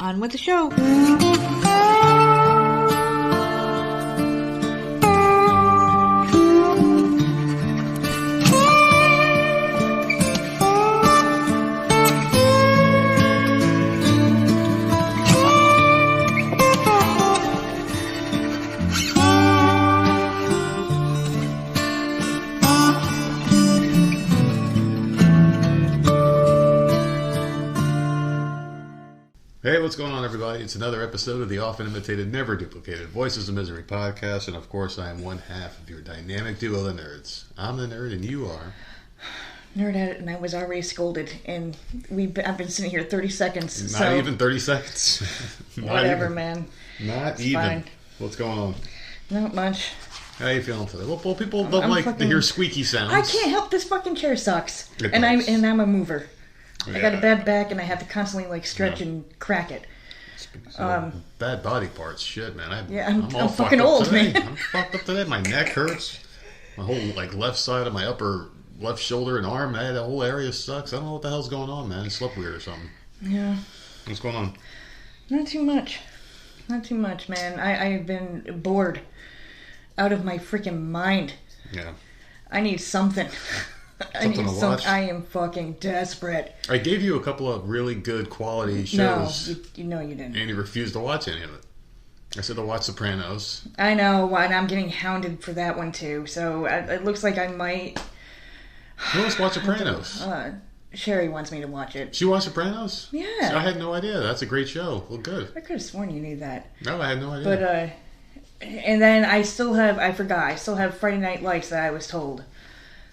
On with the show. Hey, what's going on, everybody? It's another episode of the often imitated, never duplicated Voices of Misery podcast, and of course, I am one half of your dynamic duo, the nerds. I'm the nerd, and you are... Nerd Edit, and I was already scolded, and I've been sitting here 30 seconds. Not even 30 seconds. Whatever, even, man. Not it's even. Fine. What's going on? Not much. How you feeling today? Well, people don't like to hear squeaky sounds. I can't help this fucking chair sucks. And I'm a mover. Yeah. I got a bad back, and I have to constantly stretch and crack it. Bad body parts, shit, man. I'm fucking old, man. I'm fucked up today. My neck hurts. My whole left side of my upper left shoulder and arm, man, that whole area sucks. I don't know what the hell's going on, man. I slept weird or something. Yeah. What's going on? Not too much, man. I've been bored out of my freaking mind. Yeah. I need something. Something to watch. I am fucking desperate. I gave you a couple of really good quality shows. No, you didn't. And you refused to watch any of it. I said to watch Sopranos. I know, and I'm getting hounded for that one too. So it looks like I might... Who wants to watch Sopranos? Sherry wants me to watch it. She watched Sopranos? Yeah. See, I had no idea. That's a great show. Well, good. I could have sworn you knew that. No, I had no idea. But, and then I still have Friday Night Lights that I was told.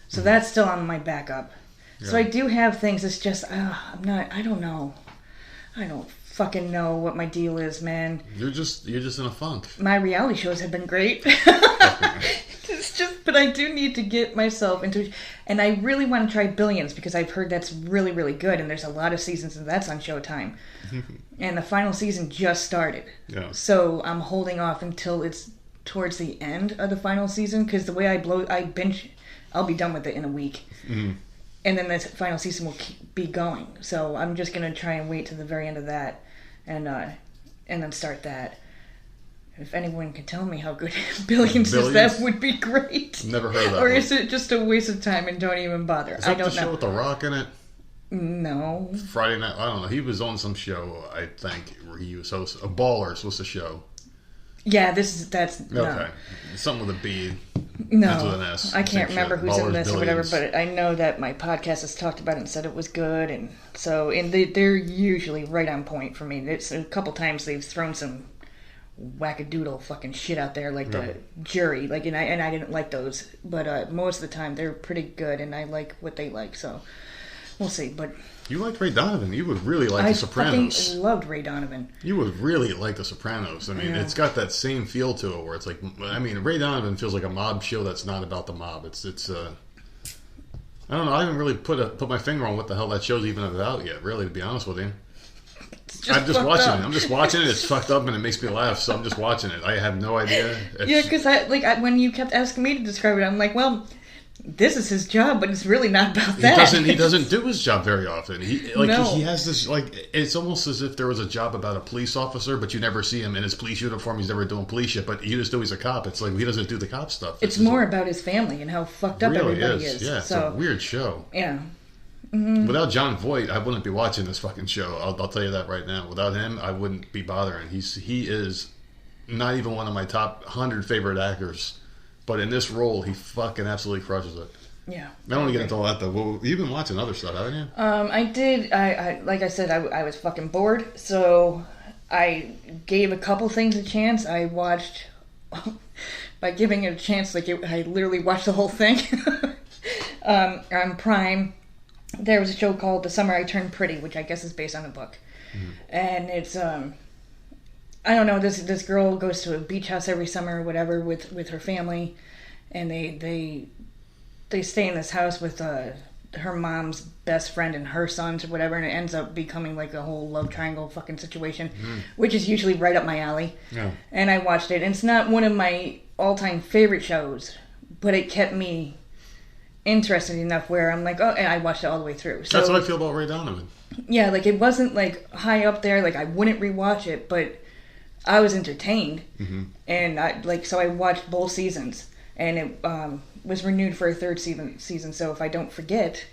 So that's still on my backup. Yeah. So I do have things. It's just, I don't know. I don't fucking know what my deal is, man. You're just in a funk. My reality shows have been great. It's just, but I do need to get myself into, and I really want to try Billions because I've heard that's really, really good, and there's a lot of seasons and that's on Showtime. And the final season just started. Yeah. So I'm holding off until it's towards the end of the final season because the way I binge... I'll be done with it in a week. Mm-hmm. And then the final season will be going. So I'm just going to try and wait to the very end of that and then start that. If anyone can tell me how good Billions is, that would be great. Never heard of that. Or is it just a waste of time and don't even bother? Is that the show with The Rock in it? No. Friday night, I don't know. He was on some show, I think, where he was host. Ballers was the show. Yeah, that's... No. Okay. Something with a B. No, ends with an S. I can't remember who's in this Billions. or whatever, but I know that my podcast has talked about it and said it was good, and they're usually right on point for me. It's a couple times they've thrown some wackadoodle fucking shit out there, like the jury, and I didn't like those, but most of the time they're pretty good, and I like what they like, so we'll see. But you liked Ray Donovan. You would really like The Sopranos. I loved Ray Donovan. You would really like The Sopranos. I mean, It's got that same feel to it where it's like, I mean, Ray Donovan feels like a mob show that's not about the mob. It's I don't know. I haven't really put my finger on what the hell that show's even about yet, really, to be honest with you. I'm just watching it. I'm just watching it. It's fucked up and it makes me laugh, so I'm just watching it. I have no idea. Yeah, because when you kept asking me to describe it, I'm like, well... This is his job, but it's really not about that. He doesn't do his job very often. He has this, it's almost as if there was a job about a police officer, but you never see him in his police uniform. He's never doing police shit, but you just know he's a cop. It's like he doesn't do the cop stuff. It's more about his family and how fucked up everybody is. Yeah, it's a weird show. Yeah. Mm-hmm. Without John Voight, I wouldn't be watching this fucking show. I'll tell you that right now. Without him, I wouldn't be bothering. He is not even one of my top 100 favorite actors. But in this role, he fucking absolutely crushes it. Yeah. I don't want to get into all that, though. Well, you've been watching other stuff, haven't you? I did. I like I said, I was fucking bored, so I gave a couple things a chance. I watched, by giving it a chance, I literally watched the whole thing. On Prime, there was a show called The Summer I Turned Pretty, which I guess is based on a book. Mm-hmm. And it's... I don't know, this girl goes to a beach house every summer or whatever with her family, and they stay in this house with her mom's best friend and her sons or whatever, and it ends up becoming like a whole love triangle fucking situation, which is usually right up my alley. Yeah. And I watched it, and it's not one of my all-time favorite shows, but it kept me interested enough where I'm like, oh, and I watched it all the way through. So, that's how I feel about Ray Donovan. Yeah, like it wasn't like high up there. Like I wouldn't rewatch it, but I was entertained, and I watched both seasons, and it was renewed for a third season. So if I don't forget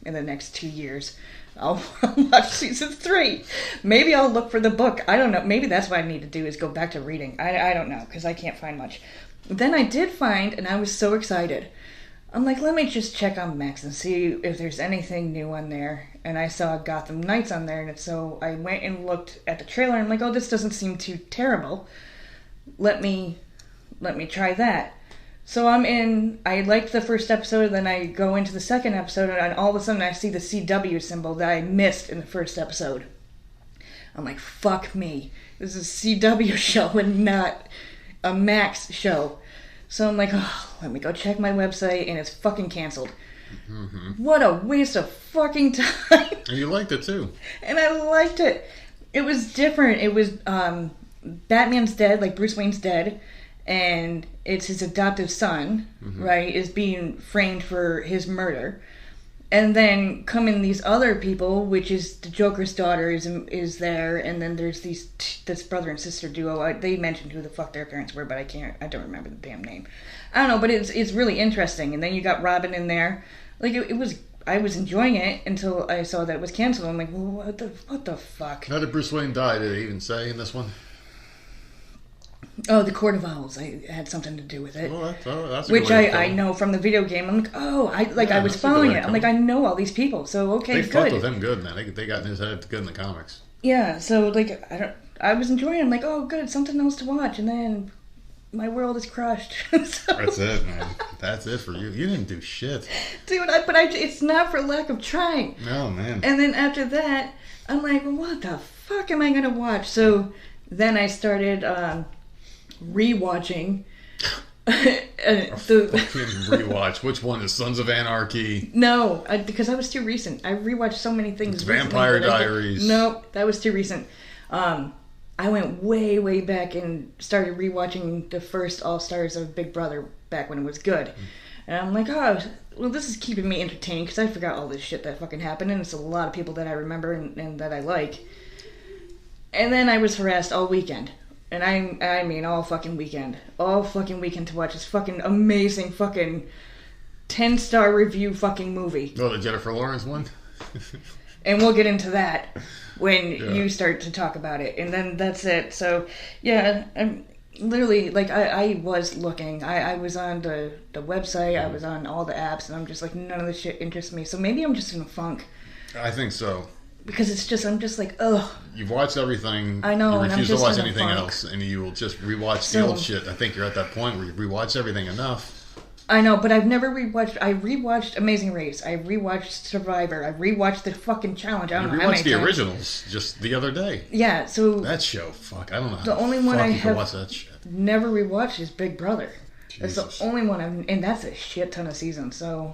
in the next 2 years, I'll watch season 3. Maybe I'll look for the book. I don't know. Maybe that's what I need to do is go back to reading. I don't know because I can't find much. Then I did find, and I was so excited. I'm like, let me just check on Max and see if there's anything new on there. And I saw Gotham Knights on there, and so I went and looked at the trailer, and I'm like, oh, this doesn't seem too terrible. Let me try that. So I'm in, I liked the first episode, then I go into the second episode, and all of a sudden I see the CW symbol that I missed in the first episode. I'm like, fuck me. This is a CW show and not a Max show. So I'm like, oh, let me go check my website, and it's fucking canceled. What a waste of fucking time. And you liked it too. And I liked it. It was different. It was, Batman's dead, like Bruce Wayne's dead, and it's his adoptive son, right, is being framed for his murder. And then come in these other people, which is the Joker's daughter is there, and then there's this brother and sister duo. They mentioned who the fuck their parents were, but I don't remember the damn name. I don't know, but it's really interesting. And then you got Robin in there. Like I was enjoying it until I saw that it was canceled. I'm like, well, what the fuck? How did Bruce Wayne die? Did they even say in this one? Oh, the Court of Owls. I had something to do with it. Oh, that's a which good way to I know from the video game. I'm like, oh, I was following it. I'm like, I know all these people, so okay, they good. They fucked with him good, man. They got in his head good in the comics. Yeah, so like I was enjoying it. I'm like, oh, good, something else to watch, and then my world is crushed. So, that's it, man. That's it for you. You didn't do shit, dude. It's not for lack of trying. No, man. And then after that, I'm like, well, what the fuck am I gonna watch? So then I started rewatching. Fucking rewatch. Which one is Sons of Anarchy? No, because that was too recent. I rewatched so many things. It's Vampire Diaries. Nope, that was too recent. I went way, way back and started rewatching the first All Stars of Big Brother back when it was good. And I'm like, oh, well, this is keeping me entertained because I forgot all this shit that fucking happened, and it's a lot of people that I remember and that I like. And then I was harassed all weekend. And I mean all fucking weekend. All fucking weekend to watch this fucking amazing fucking 10-star review fucking movie. Oh, the Jennifer Lawrence one? And we'll get into that when you start to talk about it. And then that's it. So, yeah, I'm literally, like, I was looking. I was on the website. I was on all the apps. And I'm just like, none of this shit interests me. So maybe I'm just in a funk. I think so. Because I'm just like, ugh. You've watched everything. I know, you refuse to watch anything funk. else, and you will just rewatch the old shit. I think you're at that point where you rewatch everything enough. I know, but I've never rewatched. I rewatched Amazing Race. I rewatched Survivor. I rewatched the fucking challenge. I don't know how many times. You rewatched the originals just the other day. Yeah, so that show, fuck, I don't know. The only one I have watch that shit. Never rewatched is Big Brother. Jesus. That's the only one and that's a shit ton of seasons. So.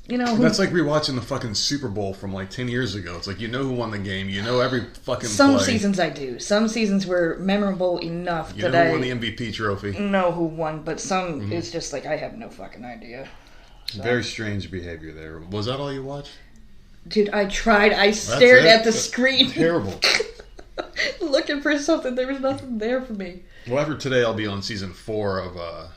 You know, that's like rewatching the fucking Super Bowl from like 10 years ago. It's like you know who won the game. You know every fucking Some play. seasons I do. Some seasons were memorable enough that I... You know who won the MVP trophy. Know who won, but some it's just like I have no fucking idea. So. Very strange behavior there. Was that all you watched? Dude, I tried. I stared at the screen. Terrible. Looking for something. There was nothing there for me. Well, after today, I'll be on season 4 of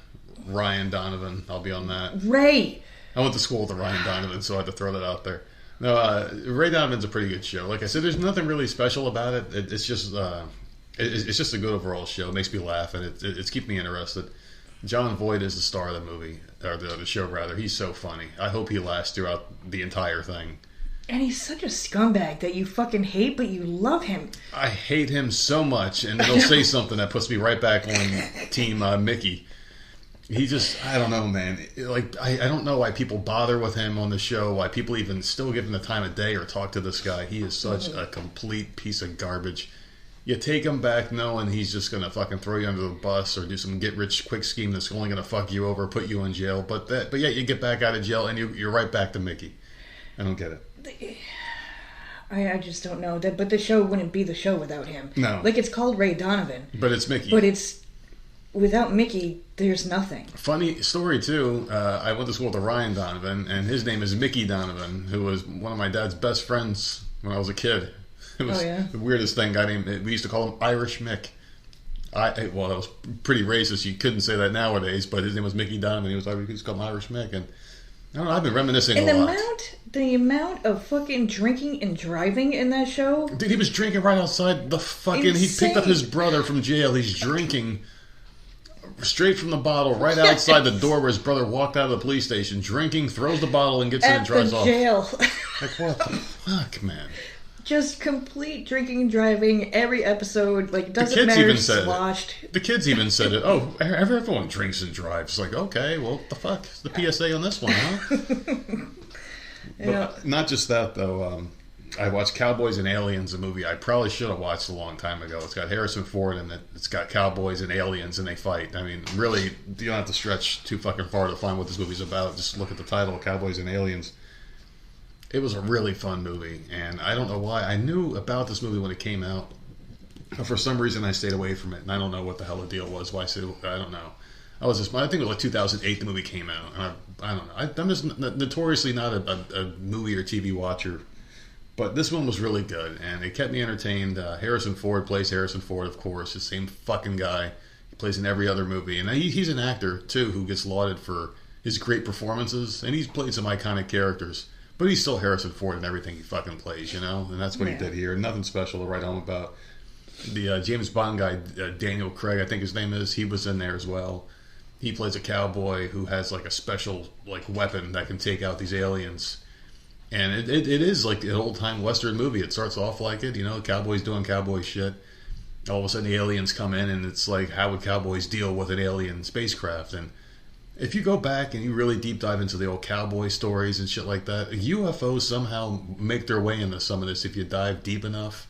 Ryan Donovan. I'll be on that. Ray! I went to school with Ryan Donovan, so I had to throw that out there. No, Ray Donovan's a pretty good show. Like I said, there's nothing really special about it. It's just a good overall show. It makes me laugh, and it's keeping me interested. Jon Voight is the star of the movie, or the show rather. He's so funny. I hope he lasts throughout the entire thing. And he's such a scumbag that you fucking hate, but you love him. I hate him so much, and he'll say something that puts me right back on Team Mickey. He just, I don't know, man. Like, I don't know why people bother with him on the show, why people even still give him the time of day or talk to this guy. He is such a complete piece of garbage. You take him back knowing he's just going to fucking throw you under the bus or do some get-rich-quick scheme that's only going to fuck you over, put you in jail. But yet you get back out of jail and you're right back to Mickey. I don't get it. I just don't know. But the show wouldn't be the show without him. No. Like, it's called Ray Donovan. But it's Mickey. But it's... Without Mickey, there's nothing. Funny story, too. I went to school with Ryan Donovan, and his name is Mickey Donovan, who was one of my dad's best friends when I was a kid. It was the weirdest thing. We used to call him Irish Mick. Well, that was pretty racist. You couldn't say that nowadays, but his name was Mickey Dunham, and he was called Irish Mick. And I don't know, I've been reminiscing a lot. The amount of fucking drinking and driving in that show. Dude, he was drinking right outside the fucking... Insane. He picked up his brother from jail. He's drinking straight from the bottle right outside the door where his brother walked out of the police station, drinking, throws the bottle, and gets in and drives off. Jail. Like, what the fuck, man? Just complete drinking and driving every episode. Like, doesn't matter if it's watched. The kids even said it. Oh, everyone drinks and drives. Like, okay, well, what the fuck? The PSA on this one, huh? But not just that, though. I watched Cowboys and Aliens, a movie I probably should have watched a long time ago. It's got Harrison Ford and it's got cowboys and aliens and they fight. I mean, really, you don't have to stretch too fucking far to find what this movie's about. Just look at the title, Cowboys and Aliens. It was a really fun movie, and I don't know why. I knew about this movie when it came out, but for some reason I stayed away from it, and I don't know what the hell the deal was. Why I don't know. I think it was like 2008 the movie came out. And I don't know. I'm just notoriously not a movie or TV watcher, but this one was really good, and it kept me entertained. Harrison Ford plays Harrison Ford, of course, the same fucking guy. He plays in every other movie, and he's an actor, too, who gets lauded for his great performances, and he's played some iconic characters. But he's still Harrison Ford in everything he fucking plays, you know? And that's what he did here. Nothing special to write home about. The James Bond guy, Daniel Craig, I think his name is, he was in there as well. He plays a cowboy who has like a special like weapon that can take out these aliens. And it is like an old-time Western movie. It starts off like it, you know, cowboys doing cowboy shit. All of a sudden the aliens come in and it's like, how would cowboys deal with an alien spacecraft? And if you go back and you really deep dive into the old cowboy stories and shit like that, UFOs somehow make their way into some of this if you dive deep enough.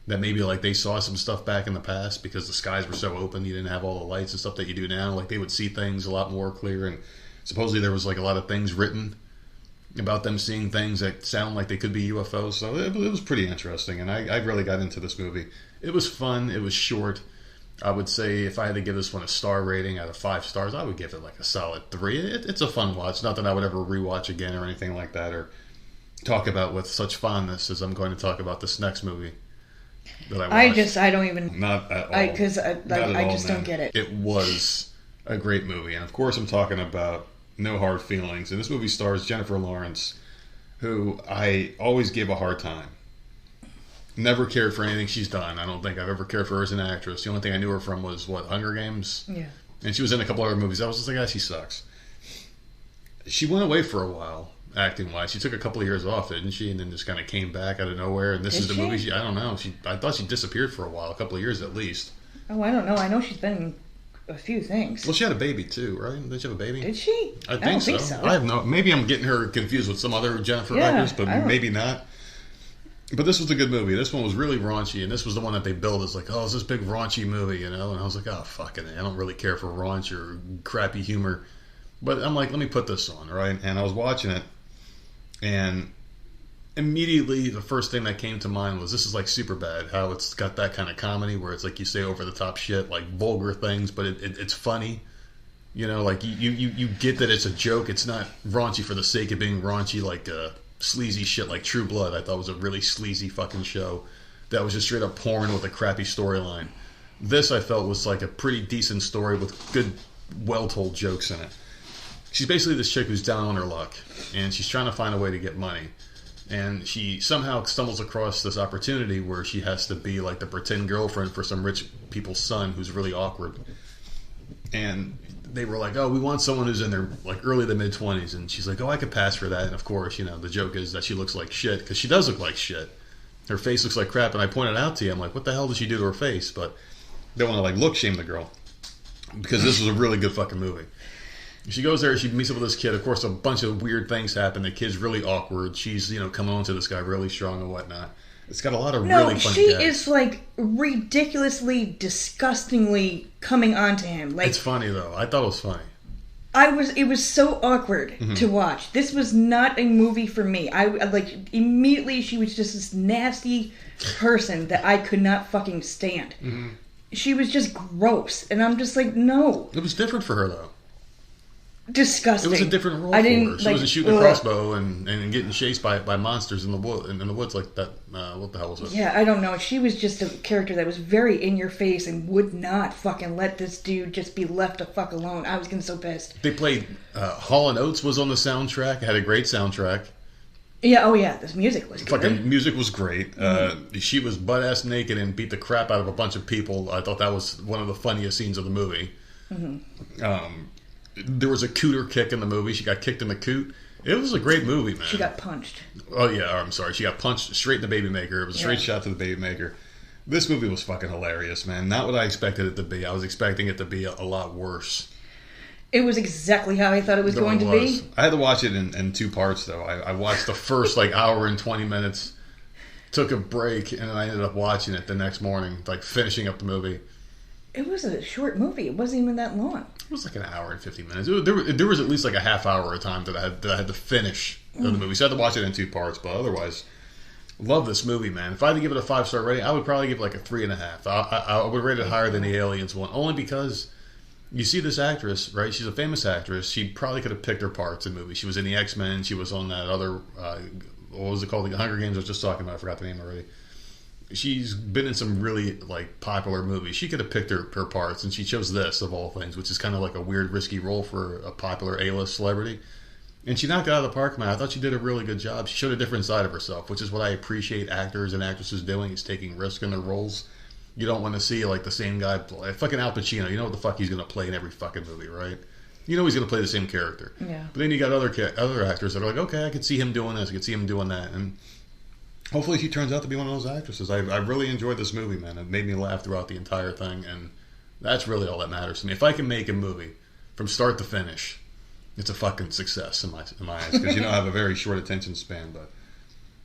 That maybe like they saw some stuff back in the past because the skies were so open, you didn't have all the lights and stuff that you do now. Like they would see things a lot more clear, and supposedly there was like a lot of things written about them seeing things that sound like they could be UFOs. So it was pretty interesting, and I really got into this movie. It was fun. It was short. I would say if I had to give this one a star rating out of 5 stars, I would give it like a solid 3. It's a fun watch. Not that I would ever rewatch again or anything like that, or talk about with such fondness as I'm going to talk about this next movie that I watched. I don't even... Not at all. Because I just don't get it. It was a great movie. And of course I'm talking about No Hard Feelings. And this movie stars Jennifer Lawrence, who I always give a hard time. Never cared for anything she's done. I don't think I've ever cared for her as an actress. The only thing I knew her from was, Hunger Games? Yeah. And she was in a couple other movies. I was just like, she sucks. She went away for a while, acting-wise. She took a couple of years off, didn't she? And then just kind of came back out of nowhere. And this is the movie I don't know. I thought she disappeared for a while, a couple of years at least. Oh, I don't know. I know she's been in a few things. Well, she had a baby, too, right? Did she have a baby? Did she? I don't think so. I have no... Maybe I'm getting her confused with some other Jennifer actress, but maybe not. But this was a good movie. This one was really raunchy, and this was the one that they billed as like, oh, it's this big raunchy movie, you know? And I was like, oh, fucking it. I don't really care for raunch or crappy humor. But I'm like, let me put this on, right? And I was watching it, and immediately the first thing that came to mind was this is like Superbad, how it's got that kind of comedy where it's like you say over-the-top shit, like vulgar things, but it's funny. You know, like you get that it's a joke. It's not raunchy for the sake of being raunchy, like sleazy shit like True Blood. I thought was a really sleazy fucking show that was just straight up porn with a crappy storyline. This I felt was like a pretty decent story with good, well-told jokes in it. She's basically this chick who's down on her luck, and she's trying to find a way to get money. And she somehow stumbles across this opportunity where she has to be like the pretend girlfriend for some rich people's son who's really awkward. And they were like, oh, we want someone who's in their like early to mid-20s. And she's like, oh, I could pass for that. And of course, you know, the joke is that she looks like shit, because she does look like shit. Her face looks like crap. And I pointed out to you, I'm like, what the hell did she do to her face? But they want to like look shame the girl, because this was a really good fucking movie. She goes there, she meets up with this kid. Of course, a bunch of weird things happen. The kid's really awkward. She's, you know, coming on to this guy really strong and whatnot. It's got a lot of really fun she gags. Is like ridiculously, disgustingly coming on to him. Like, it's funny though. I thought it was funny. It was so awkward to watch. This was not a movie for me. I like immediately she was just this nasty person that I could not fucking stand. She was just gross, and I'm just like, no. It was different for her though. disgusting. It was a different role I for didn't her. She like, wasn't shooting a crossbow and getting chased by monsters in the woods like that. What the hell was it? Yeah, I don't know. She was just a character that was very in your face and would not fucking let this dude just be left the fuck alone. I was getting so pissed. They played Hall & Oates was on the soundtrack. It had a great soundtrack. Yeah, oh yeah, this music was good. Fucking music was great. She was butt-ass naked and beat the crap out of a bunch of people. I thought that was one of the funniest scenes of the movie. There was a cooter kick in the movie. She got kicked in the coot. It was a great movie, man. She got punched. Oh, yeah, I'm sorry. She got punched straight in the baby maker. It was a straight shot to the baby maker. This movie was fucking hilarious, man. Not what I expected it to be. I was expecting it to be a lot worse. It was exactly how I thought it was going to be. I had to watch it in two parts, though. I watched the first, hour and 20 minutes, took a break, and then I ended up watching it the next morning, finishing up the movie. It was a short movie. It wasn't even that long. It was like an hour and 50 minutes. There was at least a half hour at a time that I had to finish the movie. So I had to watch it in two parts, but otherwise, love this movie, man. If I had to give it a 5-star rating, I would probably give it a 3.5. I would rate it higher than the Aliens one, only because you see this actress, right? She's a famous actress. She probably could have picked her parts in movies. She was in the X-Men. She was on that other, what was it called? The Hunger Games I was just talking about. I forgot the name already. She's been in some really popular movies. She could have picked her parts, and she chose this of all things, which is kind of like a weird, risky role for a popular A-list celebrity. And she knocked it out of the park, man. I thought she did a really good job. She showed a different side of herself, which is what I appreciate actors and actresses doing, is taking risk in their roles. You don't want to see the same guy play. Fucking Al Pacino, you know what the fuck he's going to play in every fucking movie, right? You know he's going to play the same character. Yeah. But then you got other actors that are okay, I could see him doing this, I could see him doing that, and hopefully she turns out to be one of those actresses. I really enjoyed this movie, man. It made me laugh throughout the entire thing, and that's really all that matters to me. If I can make a movie from start to finish, it's a fucking success in my eyes, because I have a very short attention span. But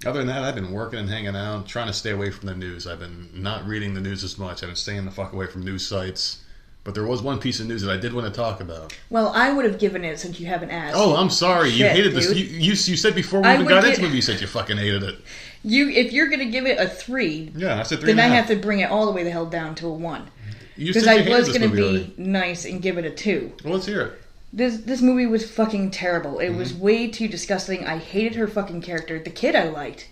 other than that, I've been working and hanging out, trying to stay away from the news. I've been not reading the news as much. I've been staying the fuck away from news sites. But there was one piece of news that I did want to talk about. Well, I would have given it since you haven't asked. Oh, I'm sorry. You hated dude. this. You said before we even got into the movie, you said you fucking hated it. If you're going to give it a 3, yeah, I said 3. Then I have to bring it all the way the hell down to a 1. Because I was going to be nice and give it a 2. Well, let's hear it. This movie was fucking terrible. It was way too disgusting. I hated her fucking character. The kid I liked.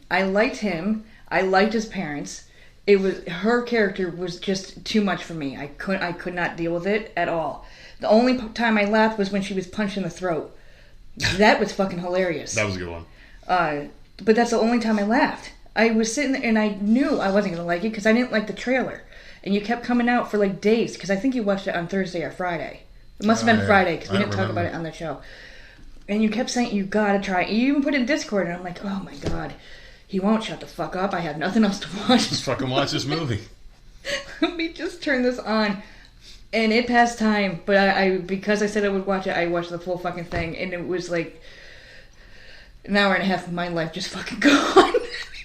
I liked him. I liked his parents. Her character was just too much for me. I could not deal with it at all. The only time I laughed was when she was punched in the throat. That was fucking hilarious. That was a good one. But that's the only time I laughed. I was sitting there and I knew I wasn't going to like it because I didn't like the trailer. And you kept coming out for days, because I think you watched it on Thursday or Friday. It must have been Friday, because we didn't talk about it on the show. And you kept saying, you gotta try it. You even put it in Discord, and I'm like, oh my god. He won't shut the fuck up. I have nothing else to watch. Just fucking watch this movie. Let me just turn this on. And it passed time, but I because I said I would watch it, I watched the full fucking thing, and it was an hour and a half of my life just fucking gone.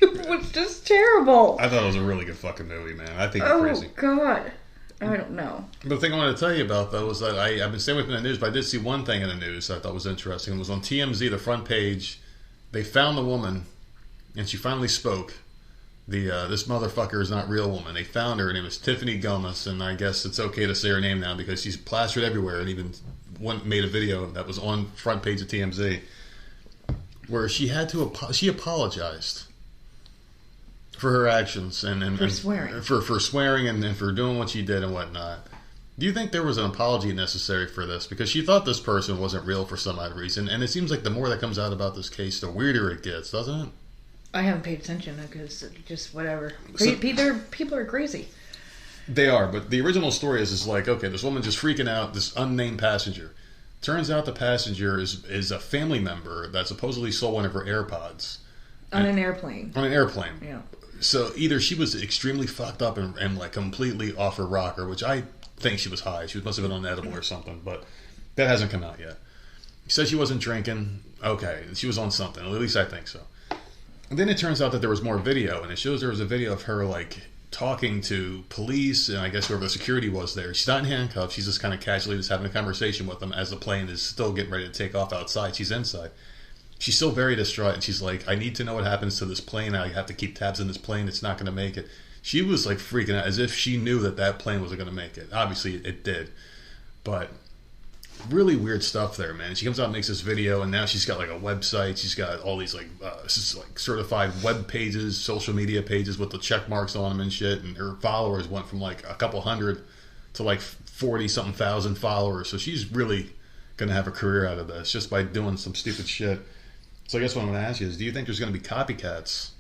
It was just terrible. I thought it was a really good fucking movie, man. I think you're crazy. Oh god. I don't know. But the thing I wanted to tell you about, though, was that I've been staying with me in the news, but I did see one thing in the news that I thought was interesting. It was on TMZ, the front page. They found the woman, and she finally spoke. This motherfucker is not real woman. They found her. Her name was Tiffany Gomez, and I guess it's okay to say her name now because she's plastered everywhere, and even made a video that was on front page of TMZ where she apologized for her actions and for swearing, for swearing and for doing what she did and whatnot. Do you think there was an apology necessary for this? Because she thought this person wasn't real for some odd reason, and it seems like the more that comes out about this case, the weirder it gets, doesn't it? I haven't paid attention because just whatever. So, people are crazy. They are, but the original story is okay, this woman just freaking out, this unnamed passenger. Turns out the passenger is a family member that supposedly stole one of her AirPods. On an airplane. On an airplane. Yeah. So either she was extremely fucked up and completely off her rocker, which I think she was high. She must have been on edible or something, but that hasn't come out yet. She said she wasn't drinking. Okay, she was on something. At least I think so. And then it turns out that there was more video, and it shows there was a video of her talking to police and I guess whoever the security was there. She's not in handcuffs. She's just kind of casually just having a conversation with them as the plane is still getting ready to take off outside. She's inside. She's still very distraught, and she's like, I need to know what happens to this plane. I have to keep tabs on this plane. It's not going to make it. She was freaking out as if she knew that plane wasn't going to make it. Obviously, it did. But really weird stuff there, man. She comes out and makes this video, and now she's got like a website. She's got all these like certified web pages, social media pages with the check marks on them and shit. And her followers went from like a couple hundred to like 40-something thousand followers. So she's really gonna have a career out of this just by doing some stupid shit. So I guess what I'm gonna ask you is, do you think there's gonna be copycats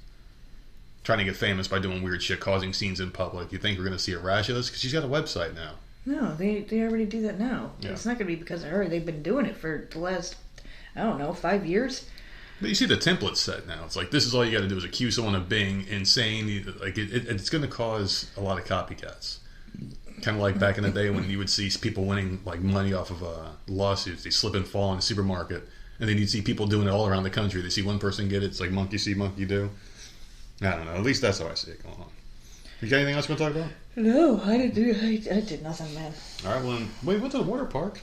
trying to get famous by doing weird shit, causing scenes in public? You think we're gonna see a rash of this? Because she's got a website now. No, they already do that now. Yeah. It's not going to be because of her. They've been doing it for the last, 5 years. But you see the template set now. It's like, this is all you got to do is accuse someone of being insane. Like it's going to cause a lot of copycats. Kind of like back in the day when you would see people winning like money off of lawsuits. They slip and fall in a supermarket, and then you'd see people doing it all around the country. They see one person get it. It's like monkey see, monkey do. I don't know. At least that's how I see it going on. You got anything else you want to talk about? No, I did nothing, man. All right, well, we went to the water park.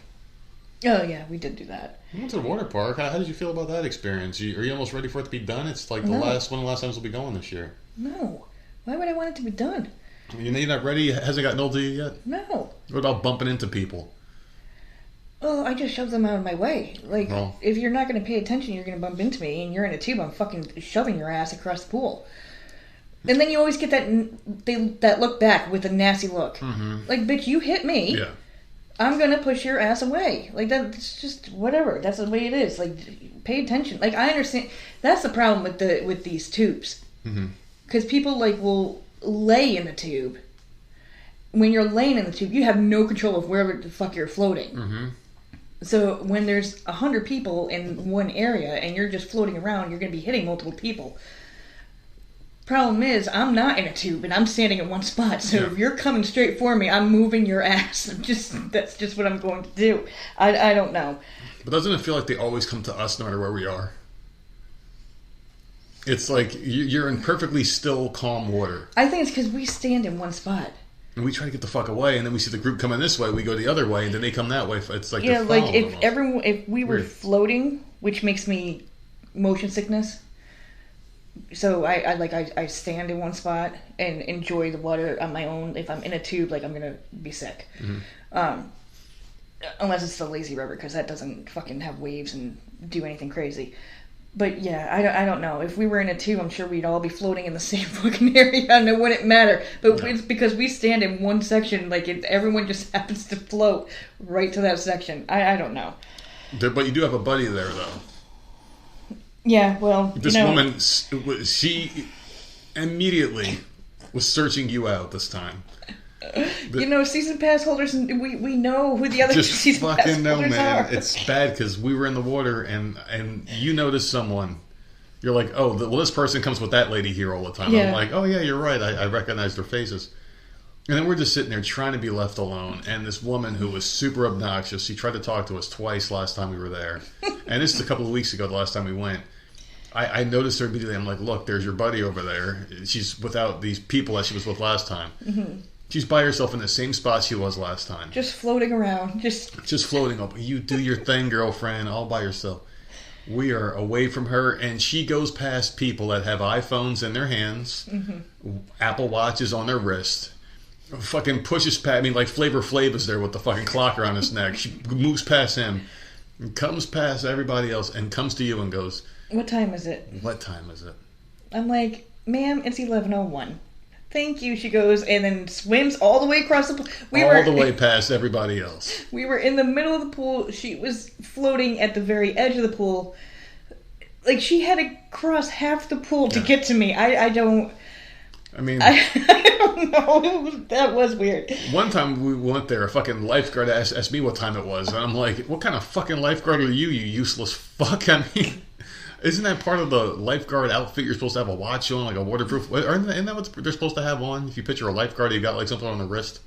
Oh, yeah, we did do that. We went to the water park. How did you feel about that experience? Are you almost ready for it to be done? It's like one of the last times we'll be going this year. No. Why would I want it to be done? You're not ready? It hasn't gotten old to you yet? No. What about bumping into people? Oh, I just shove them out of my way. Like, if you're not going to pay attention, you're going to bump into me, and you're in a tube, I'm fucking shoving your ass across the pool. And then you always get that look back with a nasty look. Mm-hmm. Like, bitch, you hit me. Yeah. I'm going to push your ass away. Like, that's just whatever. That's the way it is. Like, pay attention. Like, I understand. That's the problem with these tubes. Because people, like, will lay in the tube. When you're laying in the tube, you have no control of wherever the fuck you're floating. Mm-hmm. So when there's 100 people in one area and you're just floating around, you're going to be hitting multiple people. Problem is, I'm not in a tube and I'm standing in one spot. So if you're coming straight for me, I'm moving your ass. That's just what I'm going to do. I don't know. But doesn't it feel like they always come to us no matter where we are? It's like you're in perfectly still, calm water. I think it's because we stand in one spot. And we try to get the fuck away, and then we see the group coming this way, we go the other way, and then they come that way. It's like like if we were floating, which makes me motion sickness. So I stand in one spot and enjoy the water on my own. If I'm in a tube, like, I'm gonna be sick. Mm-hmm. Unless it's the lazy river, because that doesn't fucking have waves and do anything crazy. But yeah, I don't know. If we were in a tube, I'm sure we'd all be floating in the same fucking area, and it wouldn't matter. But it's because we stand in one section, like, everyone just happens to float right to that section. I don't know. But you do have a buddy there, though. Yeah, well, this woman, she immediately was searching you out this time. Season pass holders, we know who the other season pass holders are. Man. It's bad because we were in the water and you noticed someone. You're like, oh, well, this person comes with that lady here all the time. Yeah. I'm like, oh yeah, you're right. I recognize their faces. And then we're just sitting there trying to be left alone. And this woman who was super obnoxious, she tried to talk to us twice last time we were there. And this is a couple of weeks ago, the last time we went. I noticed her immediately. I'm like, look, there's your buddy over there. She's without these people that she was with last time. Mm-hmm. She's by herself in the same spot she was last time. Just floating around. Just floating up. You do your thing, girlfriend, all by yourself. We are away from her, and she goes past people that have iPhones in their hands, Apple Watches on their wrist, fucking pushes past, like Flavor Flav is there with the fucking clock around his neck. She moves past him, and comes past everybody else, and comes to you and goes, what time is it? What time is it? I'm like, ma'am, it's 11:01. Thank you, she goes, and then swims all the way across the pool. All the way past everybody else. We were in the middle of the pool. She was floating at the very edge of the pool. Like, she had to cross half the pool to get to me. I don't know. That was weird. One time we went there, a fucking lifeguard asked me what time it was. And I'm like, what kind of fucking lifeguard are you useless fuck? I mean... Isn't that part of the lifeguard outfit? You're supposed to have a watch on, like a waterproof... Isn't that what they're supposed to have on? If you picture a lifeguard, you got like something on the wrist?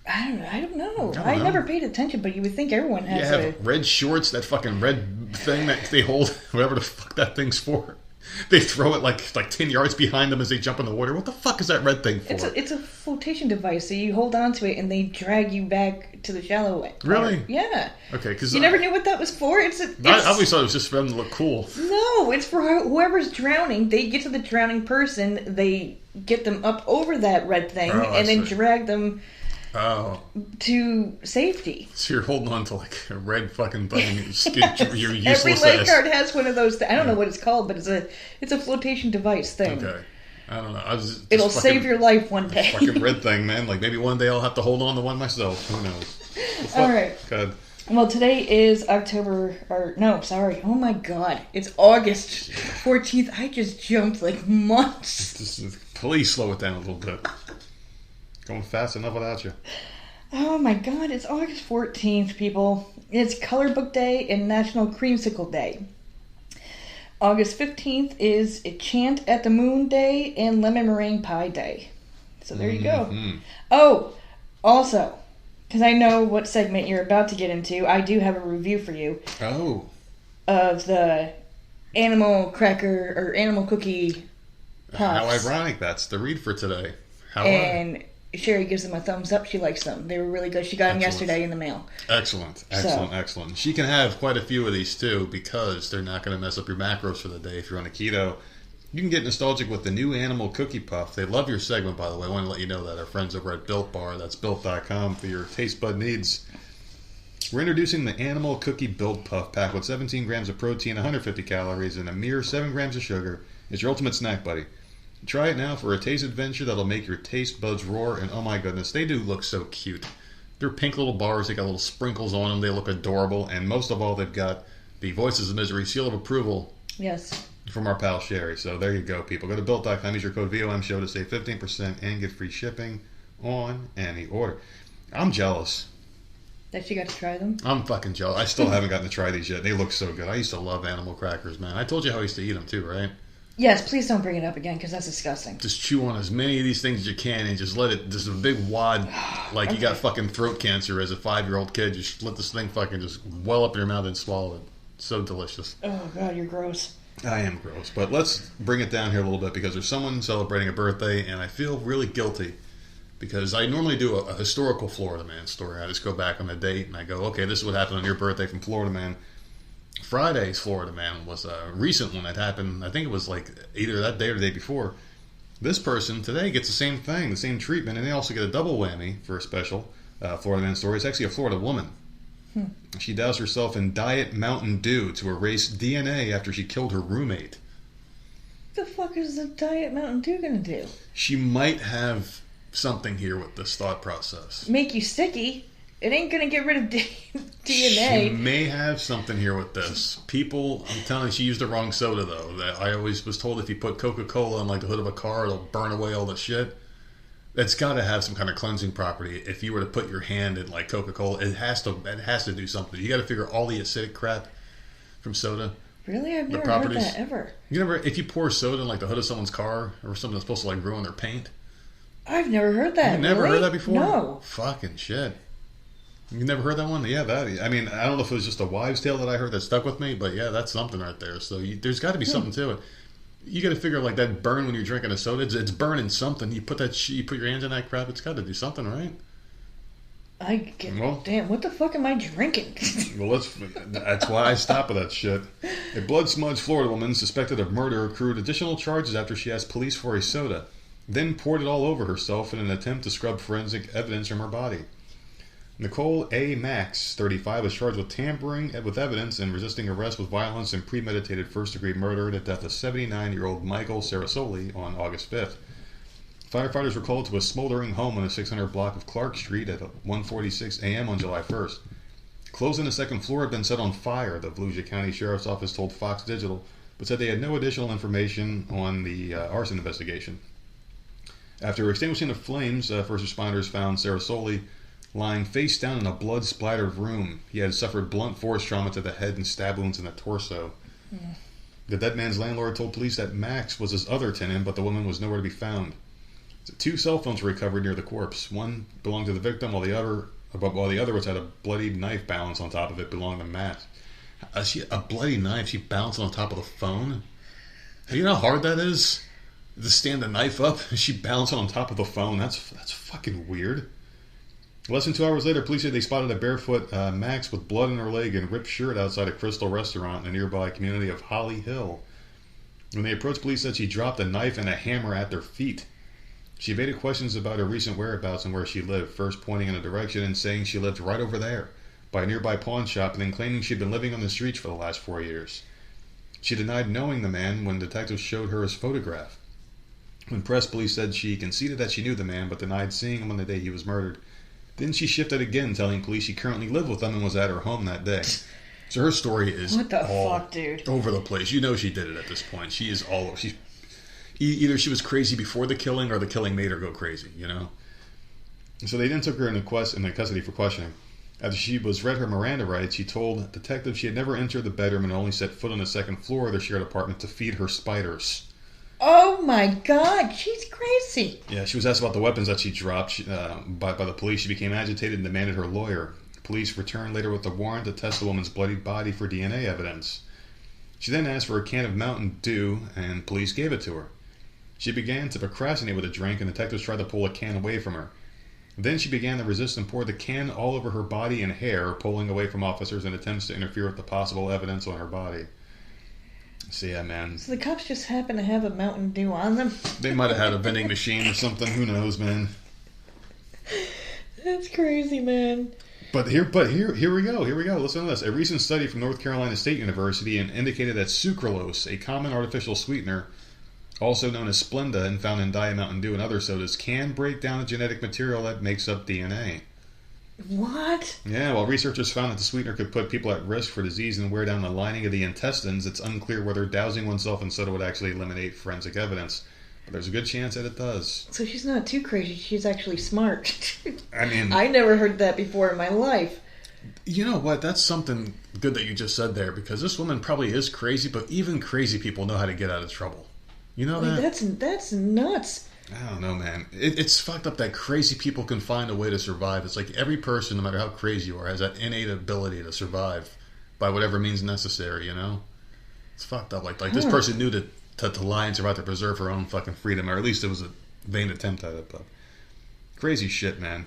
I don't know. I never paid attention, but you would think everyone has have red shorts, that fucking red thing that they hold, whatever the fuck that thing's for. They throw it like 10 yards behind them as they jump in the water. What the fuck is that red thing for? It's a flotation device, so you hold on to it and they drag you back to the shallow end. Really? Yeah. Okay, because you never knew what that was for. I always thought it was just for them to look cool. No, it's for whoever's drowning. They get to the drowning person, they get them up over that red thing, and then drag them Oh. to safety. So you're holding on to like a red fucking thing. You're useless. Every lifeguard has one of those. I don't know what it's called, but it's a flotation device thing. Okay. I don't know. It'll save your life one day. Fucking red thing, man. Like maybe one day I'll have to hold on to one myself. Who knows? All right. Good. Well, today is oh my God. It's August 14th. I just jumped like months. Please slow it down a little bit. Going fast enough without you. Oh my God, it's August 14th, people. It's Color Book Day and National Creamsicle Day. August 15th is a Chant at the Moon Day and Lemon Meringue Pie Day. So there you go. Oh, also, because I know what segment you're about to get into, I do have a review for you. Oh. Of the animal cracker or animal cookie puffs. How ironic. That's the read for today. And Sherry gives them a thumbs up. She likes them. They were really good. She got them yesterday in the mail. Excellent. She can have quite a few of these too because they're not going to mess up your macros for the day if you're on a keto. You can get nostalgic with the new Animal Cookie Puff. They love your segment, by the way. I want to let you know that. Our friends over at Built Bar, that's built.com for your taste bud needs. We're introducing the Animal Cookie Built Puff packed with 17 grams of protein, 150 calories, and a mere 7 grams of sugar. It's your ultimate snack buddy. Try it now for a taste adventure that'll make your taste buds roar, and oh my goodness, they do look so cute. They're pink little bars, they got little sprinkles on them, they look adorable, and most of all, they've got the Voices of Misery seal of approval. Yes. From our pal Sherry. So there you go, people. Go to Built.com, use your code VOMSHOW to save 15% and get free shipping on any order. I'm jealous. That you got to try them? I'm fucking jealous. I still haven't gotten to try these yet. They look so good. I used to love animal crackers, man. I told you how I used to eat them too, right? Yes, please don't bring it up again because that's disgusting. Just chew on as many of these things as you can and just let it, just a big wad, like you got fucking throat cancer as a 5-year-old kid. Just let this thing fucking just well up in your mouth and swallow it. So delicious. Oh, God, you're gross. I am gross. But let's bring it down here a little bit because there's someone celebrating a birthday and I feel really guilty because I normally do a historical Florida Man story. I just go back on the date and I go, okay, this is what happened on your birthday from Florida Man. Friday's Florida Man was a recent one that happened. I think it was like either that day or the day before. This person today gets the same thing, the same treatment, and they also get a double whammy for a special Florida Man story. It's actually a Florida woman. She doused herself in Diet Mountain Dew to erase DNA after she killed her roommate. What the fuck is the Diet Mountain Dew gonna do? She might have something here with this thought process. Make you sticky. It ain't gonna get rid of DNA. She may have something here with this. People, I'm telling you, she used the wrong soda though. That I always was told if you put Coca-Cola on like the hood of a car, it'll burn away all the shit. It's got to have some kind of cleansing property. If you were to put your hand in like Coca-Cola, it has to do something. You got to figure all the acidic crap from soda. Really, I've never heard that ever. You never, if you pour soda in like the hood of someone's car or something that's supposed to like ruin their paint. I've never heard that. You've never heard that before? No. Fucking shit. You never heard that one? Yeah, that. I mean, I don't know if it was just a wives' tale that I heard that stuck with me, but yeah, that's something right there. So there's got to be something to it. You got to figure like that burn when you're drinking a soda. It's burning something. You put you put your hands in that crap. It's got to do something, right? Damn, what the fuck am I drinking? Well, that's why I stop with that shit. A blood-smudged Florida woman suspected of murder accrued additional charges after she asked police for a soda, then poured it all over herself in an attempt to scrub forensic evidence from her body. Nicole A. Max, 35, was charged with tampering with evidence and resisting arrest with violence and premeditated first-degree murder in the death of 79-year-old Michael Sarasoli on August 5th. Firefighters were called to a smoldering home on the 600 block of Clark Street at 1:46 a.m. on July 1st. Clothes on the second floor had been set on fire, the Volusia County Sheriff's Office told Fox Digital, but said they had no additional information on the arson investigation. After extinguishing the flames, first responders found Sarasoli lying face down in a blood-splattered room. He had suffered blunt force trauma to the head and stab wounds in the torso. The dead man's landlord told police that Max was his other tenant, but the woman was nowhere to be found. 2 cell phones were recovered near the corpse. One belonged to the victim, while the other which had a bloodied knife balanced on top of it, belonged to Max. A bloody knife? She balanced on top of the phone? You know how hard that is? To stand the knife up? She balanced on top of the phone? That's fucking weird. Less than 2 hours later, police said they spotted a barefoot Max with blood on her leg and ripped shirt outside a Crystal restaurant in the nearby community of Holly Hill. When they approached, police said she dropped a knife and a hammer at their feet. She evaded questions about her recent whereabouts and where she lived, first pointing in a direction and saying she lived right over there, by a nearby pawn shop, and then claiming she'd been living on the streets for the last 4 years. She denied knowing the man when detectives showed her his photograph. When pressed, police said she conceded that she knew the man, but denied seeing him on the day he was murdered. Then she shifted again, telling police she currently lived with them and was at her home that day. So her story is what the all fuck, dude? over the place. You know she did it at this point. She is all over. Either she was crazy before the killing or the killing made her go crazy, you know? So they then took her into custody for questioning. After she was read her Miranda rights, she told detectives she had never entered the bedroom and only set foot on the second floor of their shared apartment to feed her spiders. Oh my god, she's crazy. Yeah, she was asked about the weapons that she dropped by the police. She became agitated and demanded her lawyer. Police returned later with a warrant to test the woman's bloody body for DNA evidence. She then asked for a can of Mountain Dew, and police gave it to her. She began to procrastinate with a drink, and detectives tried to pull a can away from her. Then she began to resist and poured the can all over her body and hair, pulling away from officers in attempts to interfere with the possible evidence on her body. So yeah, man. So the cops just happen to have a Mountain Dew on them? They might have had a vending machine or something. Who knows, man? That's crazy, man. But here we go. Listen to this. A recent study from North Carolina State University indicated that sucralose, a common artificial sweetener, also known as Splenda and found in Diet Mountain Dew and other sodas, can break down the genetic material that makes up DNA. What? Yeah, while researchers found that the sweetener could put people at risk for disease and wear down the lining of the intestines, it's unclear whether dousing oneself in soda would actually eliminate forensic evidence. But there's a good chance that it does. So she's not too crazy. She's actually smart. I mean, I never heard that before in my life. You know what? That's something good that you just said there, because this woman probably is crazy, but even crazy people know how to get out of trouble. You know that? That's nuts. I don't know, man. It's fucked up that crazy people can find a way to survive. It's like every person, no matter how crazy you are, has that innate ability to survive by whatever means necessary, you know? It's fucked up. Like this person knew to lie and survive to preserve her own fucking freedom, or at least it was a vain attempt at it, but crazy shit, man.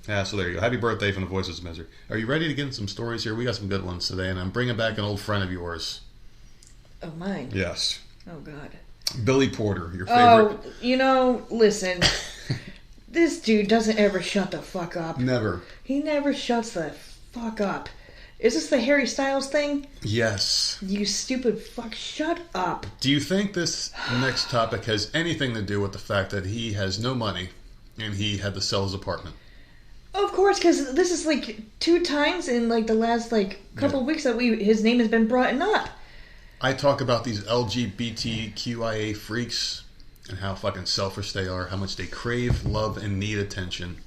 Yeah, so there you go. Happy birthday from the Voices of Misery. Are you ready to get in some stories here? We got some good ones today, and I'm bringing back an old friend of yours. Oh, mine? Yes. Oh, God. Billy Porter, your favorite. Oh, listen. This dude doesn't ever shut the fuck up. Never. He never shuts the fuck up. Is this the Harry Styles thing? Yes. You stupid fuck, shut up. Do you think this next topic has anything to do with the fact that he has no money and he had to sell his apartment? Of course, because this is like 2 times in like the last couple weeks that his name has been brought up. I talk about these LGBTQIA freaks and how fucking selfish they are, how much they crave, love, and need attention.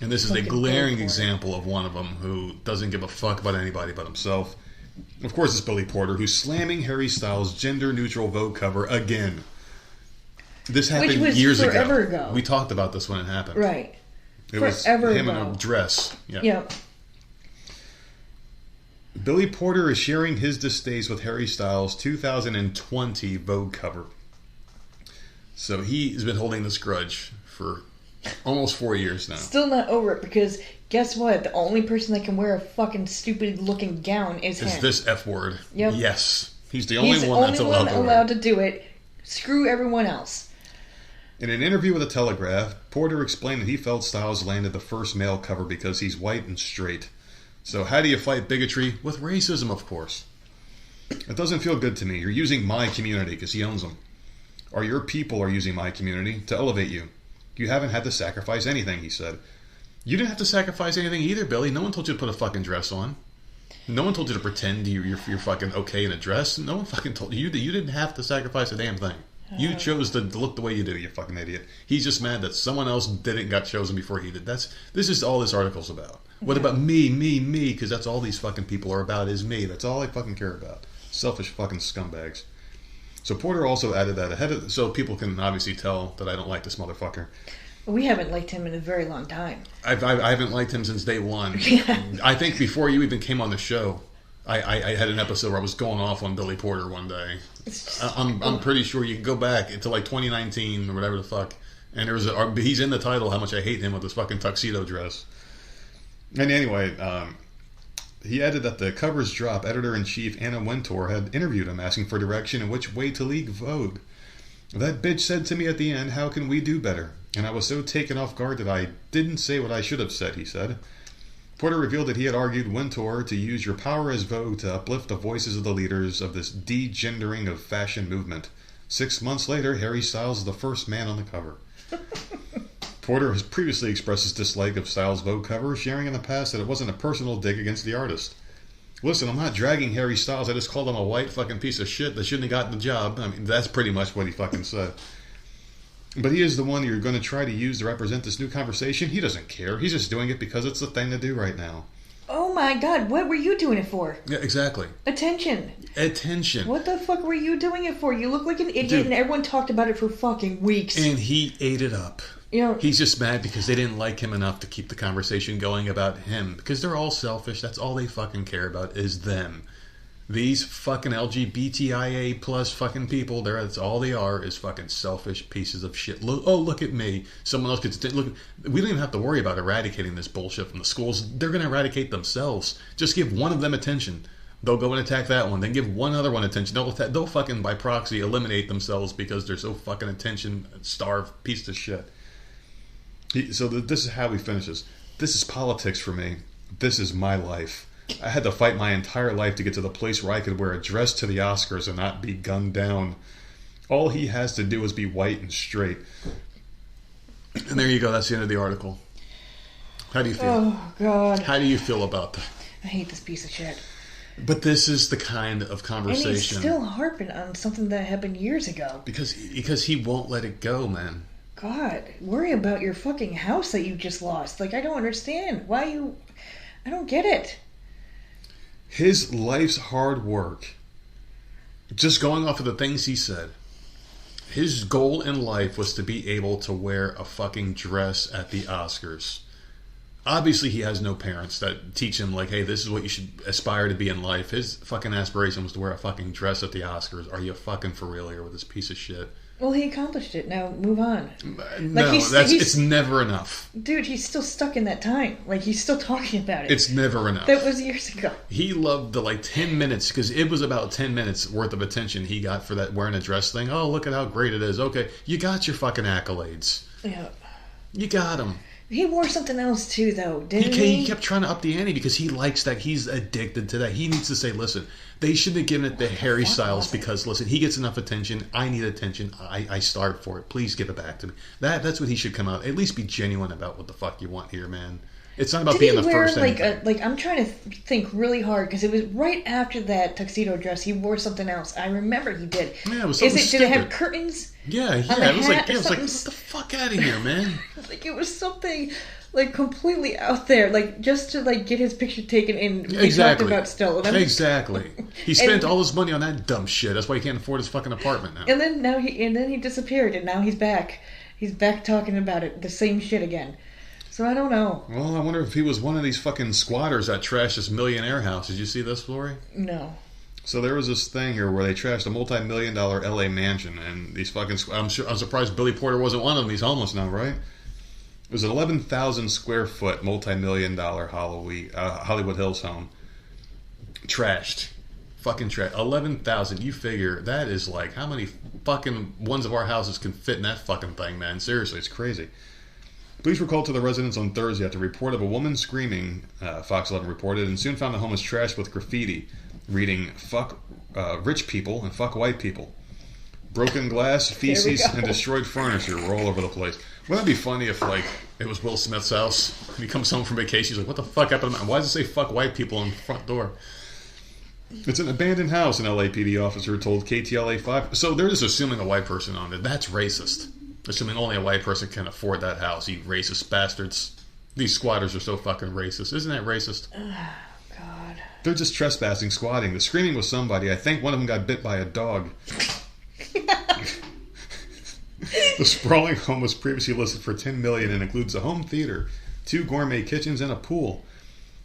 And this is a glaring example of one of them who doesn't give a fuck about anybody but himself. Of course, it's Billy Porter, who's slamming Harry Styles' gender-neutral Vogue cover again. This happened years ago. We talked about this when it happened. Right. It was him in a dress. Yep. Billy Porter is sharing his distaste with Harry Styles' 2020 Vogue cover. So he's been holding this grudge for almost 4 years now. Still not over it, because guess what? The only person that can wear a fucking stupid looking gown is him. Is this F word. Yep. Yes. He's the only one that's allowed to do it. Screw everyone else. In an interview with The Telegraph, Porter explained that he felt Styles landed the first male cover because he's white and straight. So how do you fight bigotry? With racism, of course. It doesn't feel good to me. You're using my community, because he owns them. Or your people are using my community to elevate you. You haven't had to sacrifice anything, he said. You didn't have to sacrifice anything either, Billy. No one told you to put a fucking dress on. No one told you to pretend you're fucking okay in a dress. No one fucking told you that you didn't have to sacrifice a damn thing. You chose to look the way you do, you fucking idiot. He's just mad that someone else got chosen before he did. This is all this article's about. What about me? Because that's all these fucking people are about, is me. That's all I fucking care about. Selfish fucking scumbags. So Porter also added that so people can obviously tell that I don't like this motherfucker. We haven't liked him in a very long time. I haven't liked him since day one. I think before you even came on the show, I had an episode where I was going off on Billy Porter one day. I'm pretty sure you can go back to like 2019 or whatever the fuck, and he's in the title how much I hate him with his fucking tuxedo dress. And anyway, he added that the cover's drop, editor-in-chief Anna Wintour had interviewed him asking for direction in which way to leave Vogue. That bitch said to me at the end, how can we do better? And I was so taken off guard that I didn't say what I should have said, he said. Porter revealed that he had argued Wintour to use your power as Vogue to uplift the voices of the leaders of this degendering of fashion movement. 6 months later, Harry Styles is the first man on the cover. Porter has previously expressed his dislike of Styles' Vogue cover, sharing in the past that it wasn't a personal dig against the artist. Listen, I'm not dragging Harry Styles. I just called him a white fucking piece of shit that shouldn't have gotten the job. I mean, that's pretty much what he fucking said. But he is the one you're going to try to use to represent this new conversation. He doesn't care. He's just doing it because it's the thing to do right now. Oh my god, what were you doing it for? Yeah, exactly. Attention. What the fuck were you doing it for? You look like an idiot. Dude, and everyone talked about it for fucking weeks. And he ate it up. You know, he's just mad because they didn't like him enough to keep the conversation going about him. Because they're all selfish. That's all they fucking care about is them. These fucking LGBTIA plus fucking people, that's all they are is fucking selfish pieces of shit. Look at me. Someone else gets... Look, we don't even have to worry about eradicating this bullshit from the schools. They're going to eradicate themselves. Just give one of them attention. They'll go and attack that one. Then give one other one attention. They'll fucking, by proxy, eliminate themselves because they're so fucking attention-starved piece of shit. So this is how he finishes. This is politics for me. This is my life. I had to fight my entire life to get to the place where I could wear a dress to the Oscars and not be gunned down. All he has to do is be white and straight. And there you go. That's the end of the article. How do you feel? Oh, God. How do you feel about that? I hate this piece of shit. But this is the kind of conversation. And he's still harping on something that happened years ago. Because he won't let it go, man. God, worry about your fucking house that you just lost. Like, I don't understand. Why you... I don't get it. His life's hard work, just going off of the things he said, his goal in life was to be able to wear a fucking dress at the Oscars. Obviously, he has no parents that teach him, like, hey, this is what you should aspire to be in life. His fucking aspiration was to wear a fucking dress at the Oscars. Are you fucking for real here with this piece of shit? Well, he accomplished it. Now, move on. No, it's never enough. Dude, he's still stuck in that time. Like, he's still talking about it. It's never enough. That was years ago. He loved the, 10 minutes, because it was about 10 minutes worth of attention he got for that wearing a dress thing. Oh, look at how great it is. Okay, you got your fucking accolades. Yeah. You got them. He wore something else, too, though, didn't he? He kept trying to up the ante because he likes that. He's addicted to that. He needs to say, listen, they shouldn't have given it to Harry Styles because, listen, he gets enough attention. I need attention. I starved for it. Please give it back to me. That's what he should come out. At least be genuine about what the fuck you want here, man. It's not about being the first thing. I'm trying to think really hard because it was right after that tuxedo dress. He wore something else. I remember he did. Yeah, it was something stupid. Did it have curtains? Yeah. It was like, get the fuck out of here, man. It was something completely out there, just to get his picture taken and be talked about still. Exactly. He spent all his money on that dumb shit. That's why he can't afford his fucking apartment now. And then he disappeared, and now he's back. He's back talking about it, the same shit again. So I don't know. Well, I wonder if he was one of these fucking squatters that trashed this millionaire house. Did you see this, Lori? No. So there was this thing here where they trashed a multi-million-dollar LA mansion, and these fucking... I'm surprised Billy Porter wasn't one of them. He's homeless now, right? It was an 11,000 square foot multi-million-dollar Hollywood Hills home. Trashed. Fucking trashed. 11,000. You figure that is how many fucking ones of our houses can fit in that fucking thing, man? Seriously, it's crazy. Police were called to the residence on Thursday after a report of a woman screaming, Fox 11 reported, and soon found the home was trashed with graffiti reading, fuck rich people and fuck white people. Broken glass, feces, and destroyed furniture were all over the place. Wouldn't that be funny if, it was Will Smith's house, and he comes home from vacation, he's like, what the fuck happened to me? Why does it say fuck white people on the front door? It's an abandoned house, an LAPD officer told KTLA5. So they're just assuming a white person owned it. That's racist. Assuming only a white person can afford that house, you racist bastards. These squatters are so fucking racist. Isn't that racist? Oh, God. They're just trespassing, squatting. The screaming was somebody. I think one of them got bit by a dog. The sprawling home was previously listed for $10 million and includes a home theater, 2 gourmet kitchens, and a pool.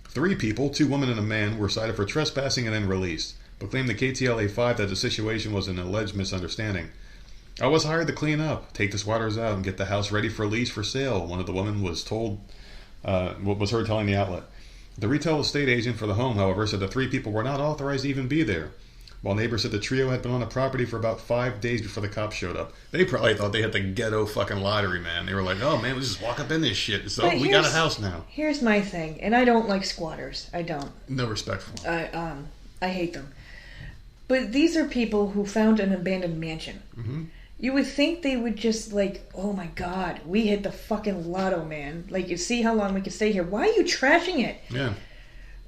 3 people, 2 women and a man, were cited for trespassing and then released, but claimed to KTLA5 that the situation was an alleged misunderstanding. I was hired to clean up, take the squatters out, and get the house ready for lease for sale, one of the women was told, was heard telling the outlet. The retail estate agent for the home, however, said the 3 people were not authorized to even be there. While neighbors said the trio had been on the property for about 5 days before the cops showed up. They probably thought they had the ghetto fucking lottery, man. They were like, oh, man, we just walk up in this shit. So we got a house now. Here's my thing, and I don't like squatters. I don't. No respect for them. I hate them. But these are people who found an abandoned mansion. Mm-hmm. You would think they would just like, oh my god, we hit the fucking lotto, man. Like, you see how long we can stay here. Why are you trashing it? Yeah.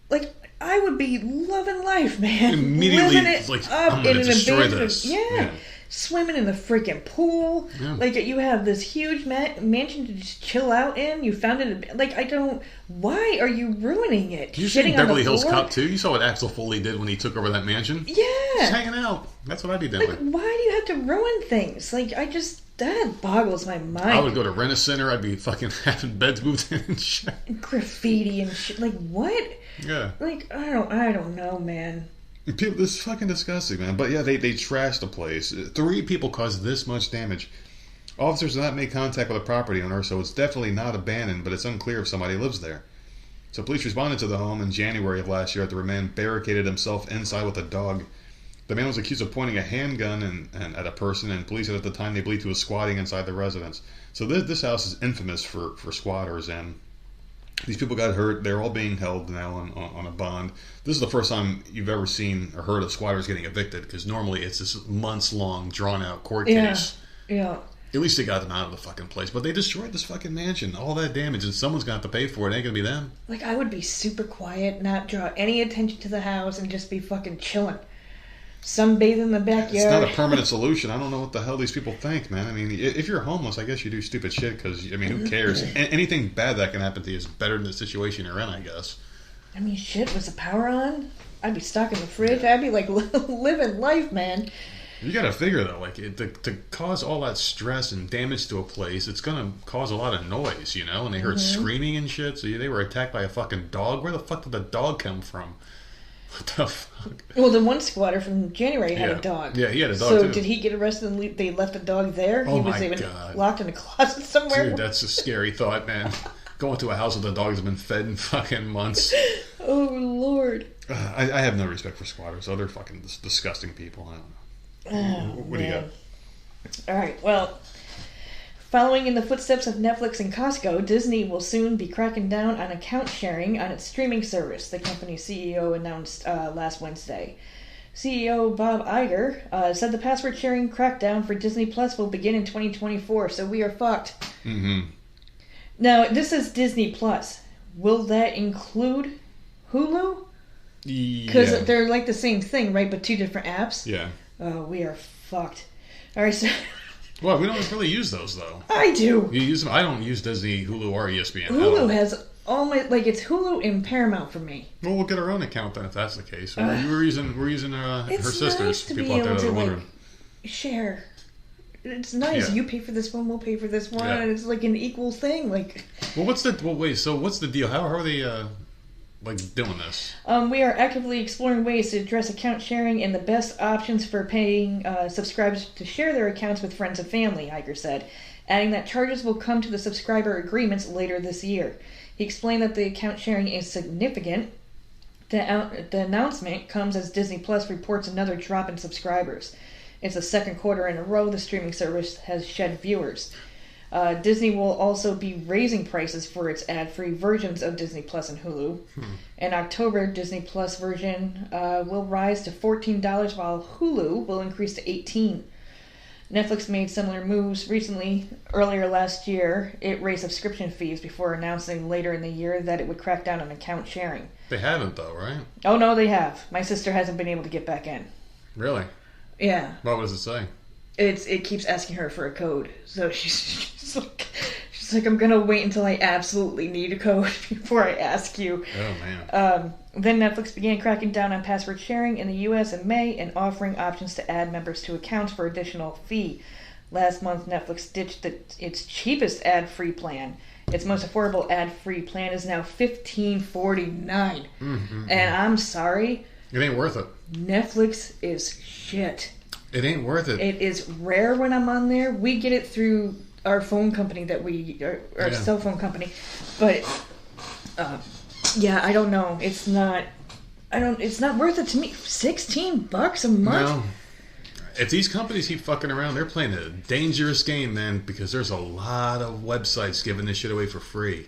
Like, I would be loving life, man. Immediately, living it like, up I'm going in to an destroy abandoned, this. yeah. Swimming in the freaking pool. Yeah. Like, you have this huge mansion to just chill out in. You found it. Like, I don't. Why are you ruining it? Did you see Beverly Hills Cop 2? You saw what Axel Foley did when he took over that mansion? Yeah. Just hanging out. That's what I'd be doing. Like, why do you have to ruin things? Like, that boggles my mind. I would go to rent a center. I'd be fucking having beds moved in and shit. Graffiti and shit. Like, what? Yeah. Like, I don't know, man. People, this is fucking disgusting, man. But yeah, they trashed the place. 3 people caused this much damage. Officers did not make contact with the property owner, so it's definitely not abandoned, but it's unclear if somebody lives there. So police responded to the home in January of last year after a man barricaded himself inside with a dog. The man was accused of pointing a handgun and at a person, and police said at the time they believed he was squatting inside the residence. So this house is infamous for squatters, and these people got hurt. They're all being held now on a bond. This is the first time you've ever seen or heard of squatters getting evicted, because normally it's this months-long, drawn-out court case. Yeah. At least they got them out of the fucking place. But they destroyed this fucking mansion. All that damage, and someone's going to have to pay for it. It ain't going to be them. Like, I would be super quiet, not draw any attention to the house, and just be fucking chilling. Sunbathe in the backyard. It's not a permanent solution. I don't know what the hell these people think, man. I mean, if you're homeless, I guess you do stupid shit because, I mean, who cares? Anything bad that can happen to you is better than the situation you're in, I guess. I mean, shit, was the power on? I'd be stocking the fridge. I'd be, like, living life, man. You got to figure, though, like, to cause all that stress and damage to a place, it's going to cause a lot of noise, you know? And they heard screaming and shit, so they were attacked by a fucking dog. Where the fuck did the dog come from? What the fuck? Well, the one squatter from January had a dog. Yeah, he had a dog, so too. Did he get arrested and they left the dog there? Oh, he was even locked in a closet somewhere? Dude, that's a scary thought, man. Going to a house with the dog has been fed in fucking months. Oh, Lord. I have no respect for squatters. So they're fucking disgusting people. I don't know. What do you got? All right, well, following in the footsteps of Netflix and Costco, Disney will soon be cracking down on account sharing on its streaming service, the company's CEO announced last Wednesday. CEO Bob Iger said the password sharing crackdown for Disney Plus will begin in 2024, so we are fucked. Mm-hmm. Now, this is Disney Plus. Will that include Hulu? Because they're like the same thing, right? But 2 different apps? Yeah. Oh, we are fucked. All right, so... Well, we don't really use those, though. I do. You use them? I don't use Disney, Hulu, or ESPN. Hulu has all my... Like, it's Hulu and Paramount for me. Well, we'll get our own account, then, if that's the case. We're using her sister's. Nice to people be out there able that are to, wondering. like, share. It's nice. Yeah. You pay for this one, we'll pay for this one, Yeah. and it's like an equal thing. Like... Well, what's the deal? How are they, doing this? We are actively exploring ways to address account sharing and the best options for paying subscribers to share their accounts with friends and family, Iger said, adding that charges will come to the subscriber agreements later this year. He explained that the account sharing is significant. The announcement comes as Disney Plus reports another drop in subscribers. It's the second quarter in a row the streaming service has shed viewers. Disney will also be raising prices for its ad-free versions of Disney Plus and Hulu. In October, Disney Plus version will rise to $14, while Hulu will increase to $18. Netflix made similar moves recently. Earlier last year, it raised subscription fees before announcing later in the year that it would crack down on account sharing. They haven't, though, right? Oh, no, they have. My sister hasn't been able to get back in. Really? Yeah. What does it say? It keeps asking her for a code. So she's like, I'm gonna wait until I absolutely need a code before I ask you. Oh man. Then Netflix began cracking down on password sharing in the U.S. in May and offering options to add members to accounts for additional fee. Last month, Netflix ditched its cheapest ad-free plan. Its most affordable ad-free plan is now $15.49. Mm-hmm. And I'm sorry, it ain't worth it. Netflix is shit. It ain't worth it. It is rare when I'm on there. We get it through our phone company our cell phone company. But, yeah, I don't know. It's not It's not worth it to me. $16 a month? No. If these companies keep fucking around, they're playing a dangerous game, man, because there's a lot of websites giving this shit away for free.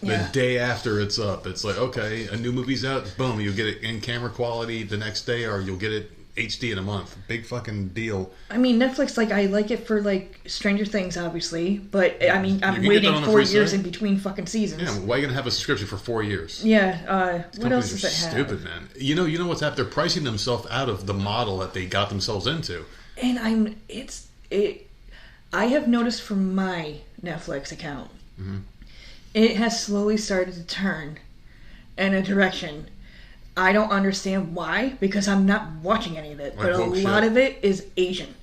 The day after it's up, it's like, okay, a new movie's out, boom, you'll get it in camera quality the next day, or you'll get it HD in a month. Big fucking deal. I mean, Netflix, like, I like it for, like, Stranger Things, obviously, but, I mean, I'm waiting 4 years in between fucking seasons. Yeah, why are you going to have a subscription for 4 years? Yeah, what else does it have? Stupid, man. You know what's happening? They're pricing themselves out of the model that they got themselves into. And I have noticed from my Netflix account, it has slowly started to turn in a direction. I don't understand why, because I'm not watching any of it. But a lot of it is Asian.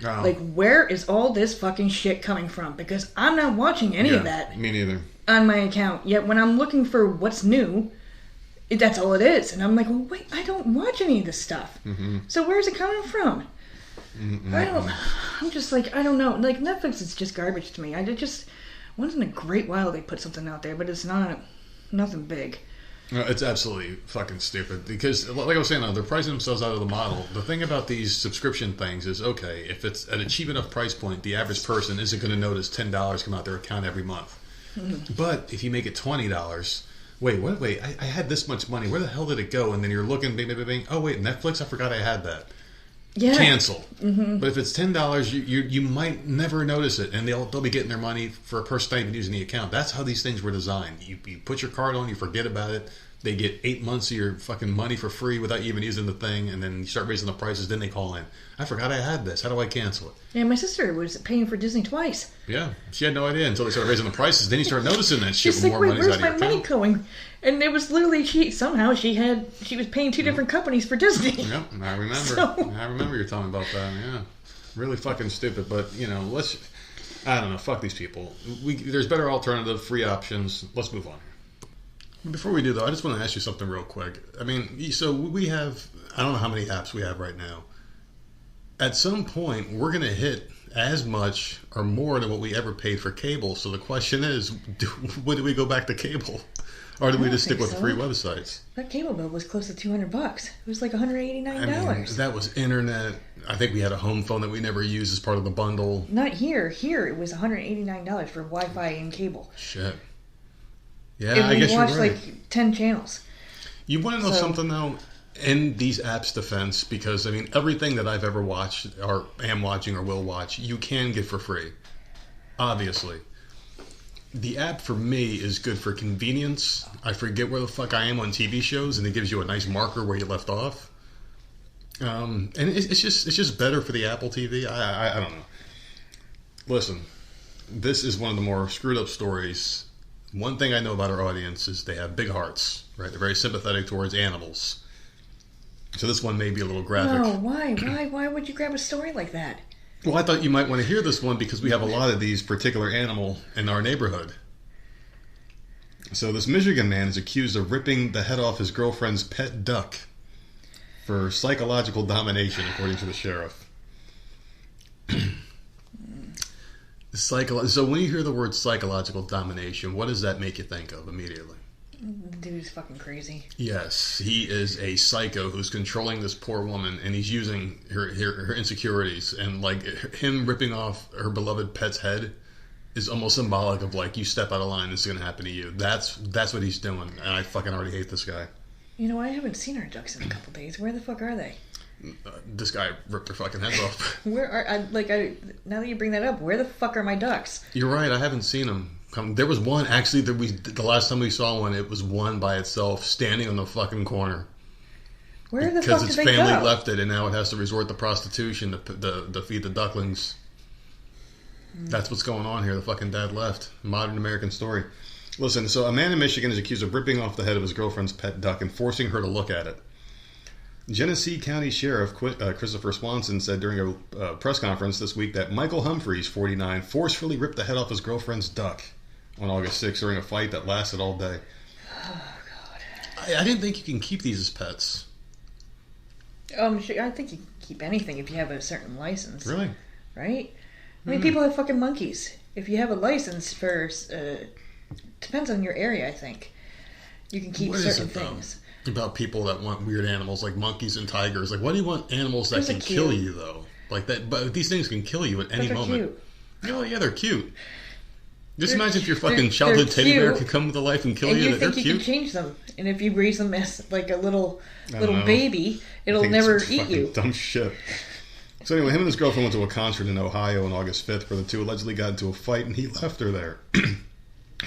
Oh. Like, where is all this fucking shit coming from? Because I'm not watching any of that. Me neither. On my account. Yet when I'm looking for what's new, that's all it is. And I'm like, well, wait, I don't watch any of this stuff. So where's it coming from? I'm just like, I don't know. Like, Netflix is just garbage to me. Once in a great while they put something out there, but it's nothing big. No, it's absolutely fucking stupid because, like I was saying, they're pricing themselves out of the model. The thing about these subscription things is, okay, if it's at a cheap enough price point, the average person isn't going to notice $10 come out their account every month. But if you make it $20, wait, I had this much money. Where the hell did it go? And then you're looking, bing, bing, bing. Oh, wait, Netflix? I forgot I had that. Yeah. Cancel. But if it's $10, you might never notice it, and they'll be getting their money for a person not even using the account. That's how these things were designed. You put your card on, you forget about it. They get 8 months of your fucking money for free without even using the thing, and then you start raising the prices. Then they call in. I forgot I had this. How do I cancel it? Yeah, my sister was paying for Disney twice. Yeah, she had no idea until they started raising the prices. Then you start noticing that shit. She's like, wait, where's my money going? And it was literally she was paying two different companies for Disney. Yep, I remember. I remember you telling me about that. Yeah, really fucking stupid. But I don't know. Fuck these people. There's better alternative, free options. Let's move on. Before we do, though, I just want to ask you something real quick. I mean, so we have, I don't know how many apps we have right now. At some point, we're going to hit as much or more than what we ever paid for cable. So the question is, when do we go back to cable? Or do we just stick with free websites? That cable bill was close to $200. It was like $189. I mean, that was internet. I think we had a home phone that we never used as part of the bundle. Not here. Here, it was $189 for Wi-Fi and cable. Shit. Yeah, I guess you're right. We watched like 10 channels. You want to know something, though? In these apps' defense, because, I mean, everything that I've ever watched or am watching or will watch, you can get for free. Obviously. The app, for me, is good for convenience. I forget where the fuck I am on TV shows, and it gives you a nice marker where you left off. And it's just better for the Apple TV. I don't know. Listen, this is one of the more screwed up stories. One thing I know about our audience is they have big hearts, right? They're very sympathetic towards animals. So this one may be a little graphic. No, why? Why would you grab a story like that? Well, I thought you might want to hear this one because we have a lot of these particular animal in our neighborhood. So this Michigan man is accused of ripping the head off his girlfriend's pet duck for psychological domination, according to the sheriff. So when you hear the word psychological domination, what does that make you think of immediately? The dude's fucking crazy. Yes, he is a psycho who's controlling this poor woman, and he's using her insecurities, and like him ripping off her beloved pet's head is almost symbolic of like, you step out of line, this is going to happen to you. That's what he's doing, and I fucking already hate this guy. You know, I haven't seen our ducks in a couple days. Where the fuck are they? This guy ripped their fucking heads off. Now that you bring that up, where the fuck are my ducks? You're right, I haven't seen them. There was one, actually, the last time we saw one, it was one by itself, standing on the fucking corner. Where the fuck did they go? Because its family left it, and now it has to resort to prostitution to feed the ducklings. That's what's going on here. The fucking dad left. Modern American story. Listen, so a man in Michigan is accused of ripping off the head of his girlfriend's pet duck and forcing her to look at it. Genesee County Sheriff Christopher Swanson said during a press conference this week that Michael Humphreys, 49, forcefully ripped the head off his girlfriend's duck on August 6th during a fight that lasted all day. Oh, God. I didn't think you can keep these as pets. I think you can keep anything if you have a certain license. Really? Right? I mean, people have fucking monkeys. If you have a license for... depends on your area, I think. You can keep certain things. about people that want weird animals like monkeys and tigers. Like, why do you want animals that can kill you, though? Like that, but these things can kill you at any moment. Cute. Oh yeah, they're cute. Just imagine if your fucking childhood teddy bear could come to life and kill you. And you think you can change them, and if you raise them as like a little baby, it'll never eat you. Dumb shit. So anyway, him and his girlfriend went to a concert in Ohio on August 5th, where the two allegedly got into a fight, and he left her there. He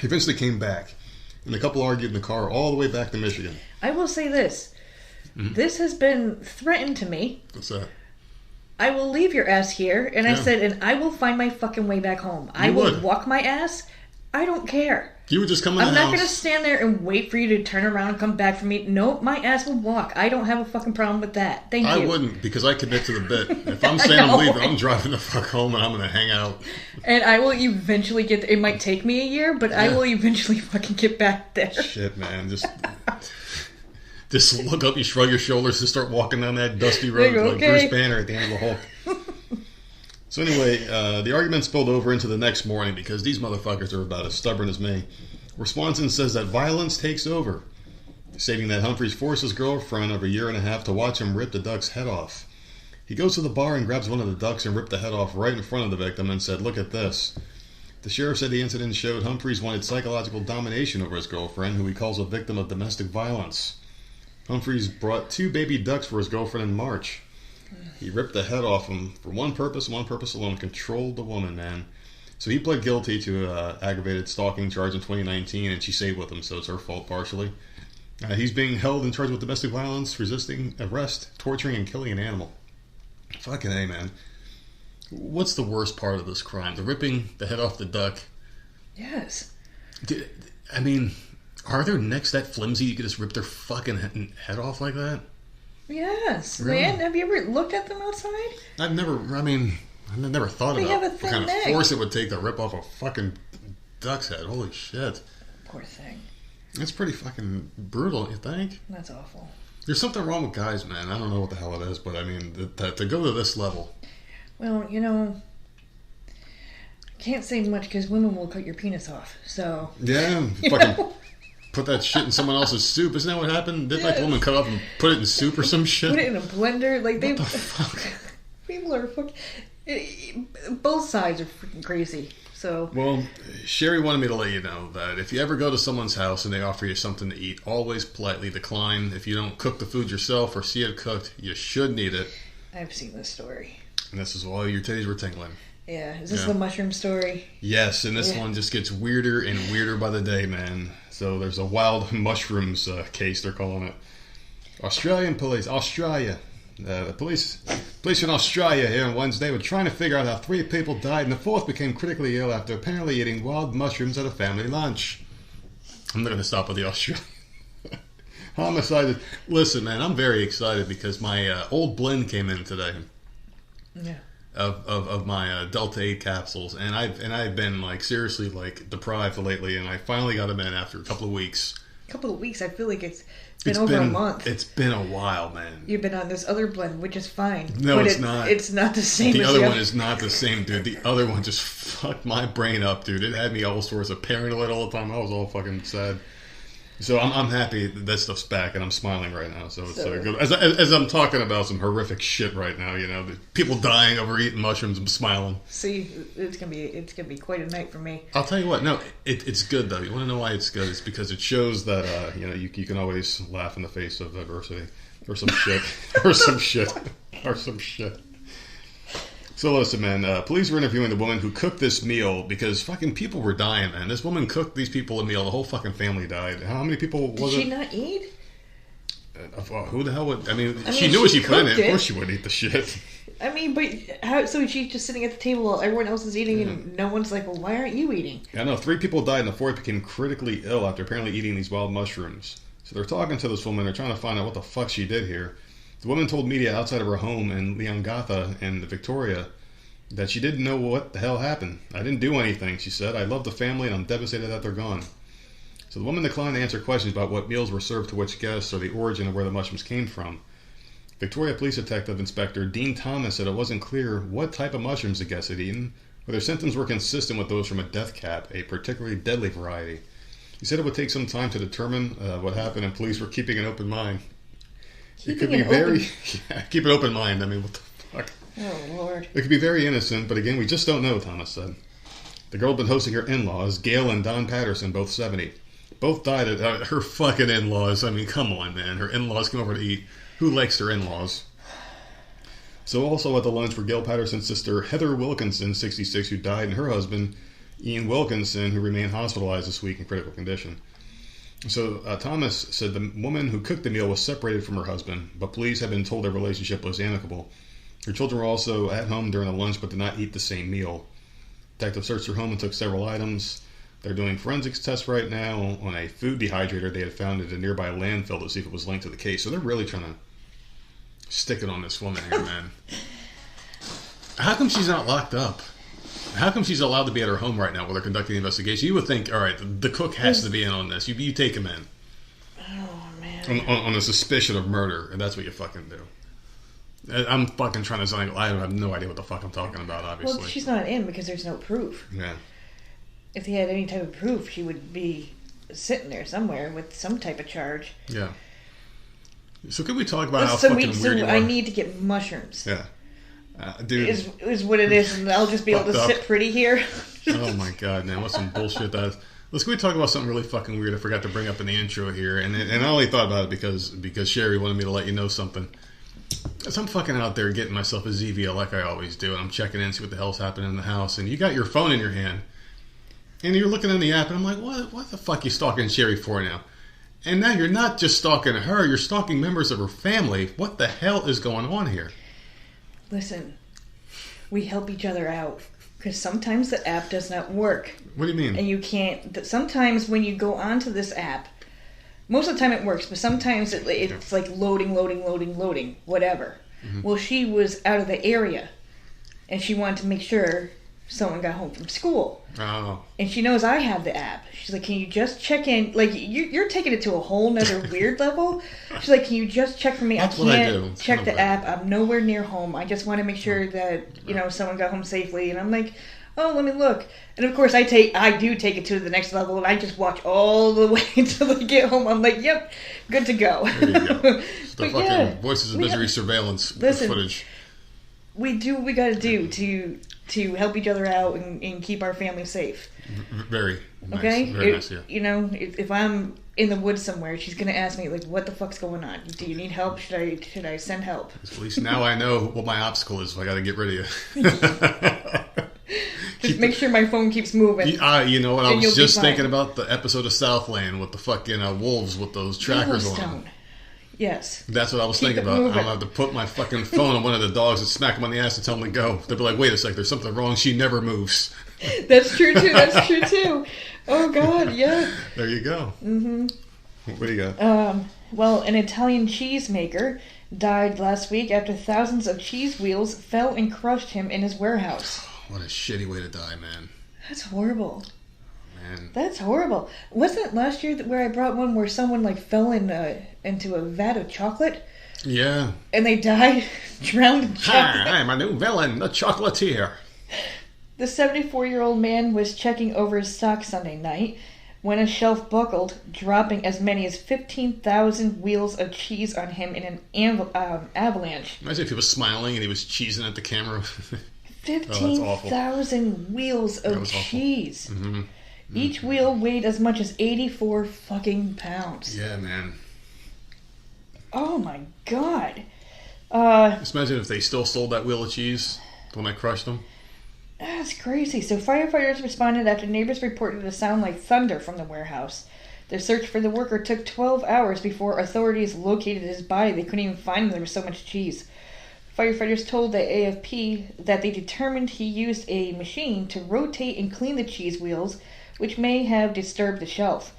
eventually came back, and the couple argued in the car all the way back to Michigan. I will say this. Mm-hmm. This has been threatened to me. What's that? I will leave your ass here, and I said, and I will find my fucking way back home. I will walk my ass. I don't care. You would just come in the house. I'm not going to stand there and wait for you to turn around and come back for me. No, my ass will walk. I don't have a fucking problem with that. Thank you. I wouldn't, because I commit to the bit. If I'm saying I'm leaving, I'm driving the fuck home and I'm going to hang out. And I will eventually get... It might take me a year, but I will eventually fucking get back there. Shit, man. Just look up, you shrug your shoulders and start walking down that dusty road like Bruce Banner at the end of the Hulk. So anyway, the argument spilled over into the next morning because these motherfuckers are about as stubborn as me. Where Swanson says that violence takes over, stating that Humphreys forced his girlfriend of a year and a half to watch him rip the duck's head off. He goes to the bar and grabs one of the ducks and ripped the head off right in front of the victim and said, "Look at this." The sheriff said the incident showed Humphreys wanted psychological domination over his girlfriend, who he calls a victim of domestic violence. Humphreys brought 2 baby ducks for his girlfriend in March. He ripped the head off him for one purpose alone, controlled the woman, man. So he pled guilty to aggravated stalking charge in 2019, and she stayed with him, so it's her fault partially. He's being held and charged with domestic violence, resisting arrest, torturing, and killing an animal. Fucking A, man. What's the worst part of this crime? The ripping the head off the duck? Yes. I mean, are there necks that flimsy you could just rip their fucking head off like that? Yes. Really? Man, have you ever looked at them outside? I've never thought about what kind of force it would take to rip off a fucking duck's head. Holy shit. Poor thing. That's pretty fucking brutal, you think? That's awful. There's something wrong with guys, man. I don't know what the hell it is, but I mean, to go to this level. Well, I can't say much because women will cut your penis off, so... Yeah, fucking put that shit in someone else's soup. Isn't that what happened? Did like a woman cut off and put it in soup or some shit? Put it in a blender. Like what the fuck? People are fucking... Both sides are freaking crazy. So. Well, Sherry wanted me to let you know that if you ever go to someone's house and they offer you something to eat, always politely decline. If you don't cook the food yourself or see it cooked, you should eat it. I've seen this story. And this is why your titties were tingling. Yeah. Is this the mushroom story? Yes, and this one just gets weirder and weirder by the day, man. So there's a wild mushrooms case, they're calling it. Australian police. Australia. The police in Australia here on Wednesday were trying to figure out how 3 people died and the 4th became critically ill after apparently eating wild mushrooms at a family lunch. I'm not going to stop with the Australian. Homicide. Listen, man, I'm very excited because my old blend came in today. Yeah. Of my Delta 8 capsules, and I've been like seriously like deprived lately, and I finally got them in after a couple of weeks. A couple of weeks? I feel like it's been over a month. It's been a while, man. You've been on this other blend, which is fine. No, it's not. It's not the same. The other one is not the same, dude. The other one just fucked my brain up, dude. It had me all sorts of paranoid all the time. I was all fucking sad. So I'm happy that stuff's back, and I'm smiling right now. So it's good. As I'm talking about some horrific shit right now, the people dying over eating mushrooms, I'm smiling. See, it's gonna be quite a night for me. I'll tell you what. No, it's good though. You want to know why it's good? It's because it shows that you can always laugh in the face of adversity, or some shit, or some shit, or some shit. So listen, man, police were interviewing the woman who cooked this meal because fucking people were dying, man. This woman cooked these people a meal. The whole fucking family died. How many people was it? Did she not eat? Who the hell would... I mean she knew what she put in it. Of course she would eat the shit. I mean, but how... So she's just sitting at the table while everyone else is eating and no one's like, well, why aren't you eating? I know. 3 people died and the 4th became critically ill after apparently eating these wild mushrooms. So they're talking to this woman. They're trying to find out what the fuck she did here. The woman told media outside of her home in Leongatha in Victoria that she didn't know what the hell happened. I didn't do anything, she said. I love the family and I'm devastated that they're gone. So the woman declined to answer questions about what meals were served to which guests or the origin of where the mushrooms came from. Victoria Police Detective Inspector Dean Thomas said it wasn't clear what type of mushrooms the guests had eaten, but their symptoms were consistent with those from a death cap, a particularly deadly variety. He said it would take some time to determine what happened, and police were keeping an open mind. It could be very... Yeah, keep an open mind. I mean, what the fuck? Oh, Lord. It could be very innocent, but again, we just don't know, Thomas said. The girl had been hosting her in-laws, Gail and Don Patterson, both 70. Both died at her fucking in-laws. I mean, come on, man. Her in-laws came over to eat. Who likes their in-laws? So also at the lunch were Gail Patterson's sister, Heather Wilkinson, 66, who died, and her husband, Ian Wilkinson, who remained hospitalized this week in critical condition. So Thomas said the woman who cooked the meal was separated from her husband, but police had been told their relationship was amicable. Her children were also at home during the lunch, but did not eat the same meal. Detectives searched her home and took several items. They're doing forensics tests right now on a food dehydrator they had found at a nearby landfill to see if it was linked to the case. So they're really trying to stick it on this woman here, man. How come she's not locked up? How come she's allowed to be at her home right now while they're conducting the investigation? You would think, all right, the cook has to be in on this. You take him in. Oh, man. On a suspicion of murder, and that's what you fucking do. I'm fucking trying to sound like I have no idea what the fuck I'm talking about, obviously. Well, she's not in because there's no proof. Yeah. If they had any type of proof, she would be sitting there somewhere with some type of charge. Yeah. So can we talk about how fucking weird you are? I need to get mushrooms. Yeah. Dude. Is what it is, and I'll just be able to sit pretty here. Oh my god, man. What some bullshit that is. Let's go talk about something really fucking weird I forgot to bring up in the intro here. And I only thought about it because Sherry wanted me to let you know something. So I'm fucking out there getting myself a Zevia like I always do, and I'm checking in, see what the hell's happening in the house, and you got your phone in your hand, and you're looking on the app, and I'm like, what the fuck you stalking Sherry for now? And now you're not just stalking her, you're stalking members of her family. What the hell is going on here? Listen, we help each other out, because sometimes the app does not work. What do you mean? And you can't, sometimes when you go onto this app, most of the time it works, but sometimes it's like loading, whatever. Mm-hmm. Well, she was out of the area, and she wanted to make sure someone got home from school. Oh. And she knows I have the app. She's like, can you just check in? Like, you're taking it to a whole nother weird level. She's like, can you just check for me? That's I can't check the app. I'm nowhere near home. I just want to make sure that, someone got home safely. And I'm like, oh, let me look. And of course, I do take it to the next level, and I just watch all the way until I get home. I'm like, yep, good to go. There you go. The fucking Voices of Misery surveillance footage. We do what we got to do to help each other out and keep our family safe. Very nice. Okay? Very nice, yeah. If I'm in the woods somewhere, she's going to ask me, like, what the fuck's going on? Do you need help? Should I send help? At least now I know what my obstacle is if I got to get rid of you. Just make sure my phone keeps moving. You know what? I was just thinking about the episode of Southland with the fucking wolves with those trackers on them. Yes. That's what I was thinking about. I'm going to have to put my fucking phone on one of the dogs and smack them on the ass to tell them to go. They'll be like, wait a sec, there's something wrong. She never moves. That's true, too. Oh, God, yeah. There you go. Mm-hmm. What do you got? Well, an Italian cheesemaker died last week after thousands of cheese wheels fell and crushed him in his warehouse. What a shitty way to die, man. That's horrible. Man. That's horrible. Wasn't it last year where I brought one where someone fell into a vat of chocolate? Yeah. And they died, drowned in chocolate. Hi, I'm a new villain, the chocolatier. The 74-year-old man was checking over his socks Sunday night when a shelf buckled, dropping as many as 15,000 wheels of cheese on him in an avalanche. Imagine if he was smiling and he was cheesing at the camera. 15,000 wheels of cheese. Mm-hmm. Each wheel weighed as much as 84 fucking pounds. Yeah, man. Oh my god. Just imagine if they still sold that wheel of cheese when I crushed them. That's crazy. So firefighters responded after neighbors reported a sound like thunder from the warehouse. The search for the worker took 12 hours before authorities located his body. They couldn't even find him. There was so much cheese. Firefighters told the AFP that they determined he used a machine to rotate and clean the cheese wheels, which may have disturbed the shelf.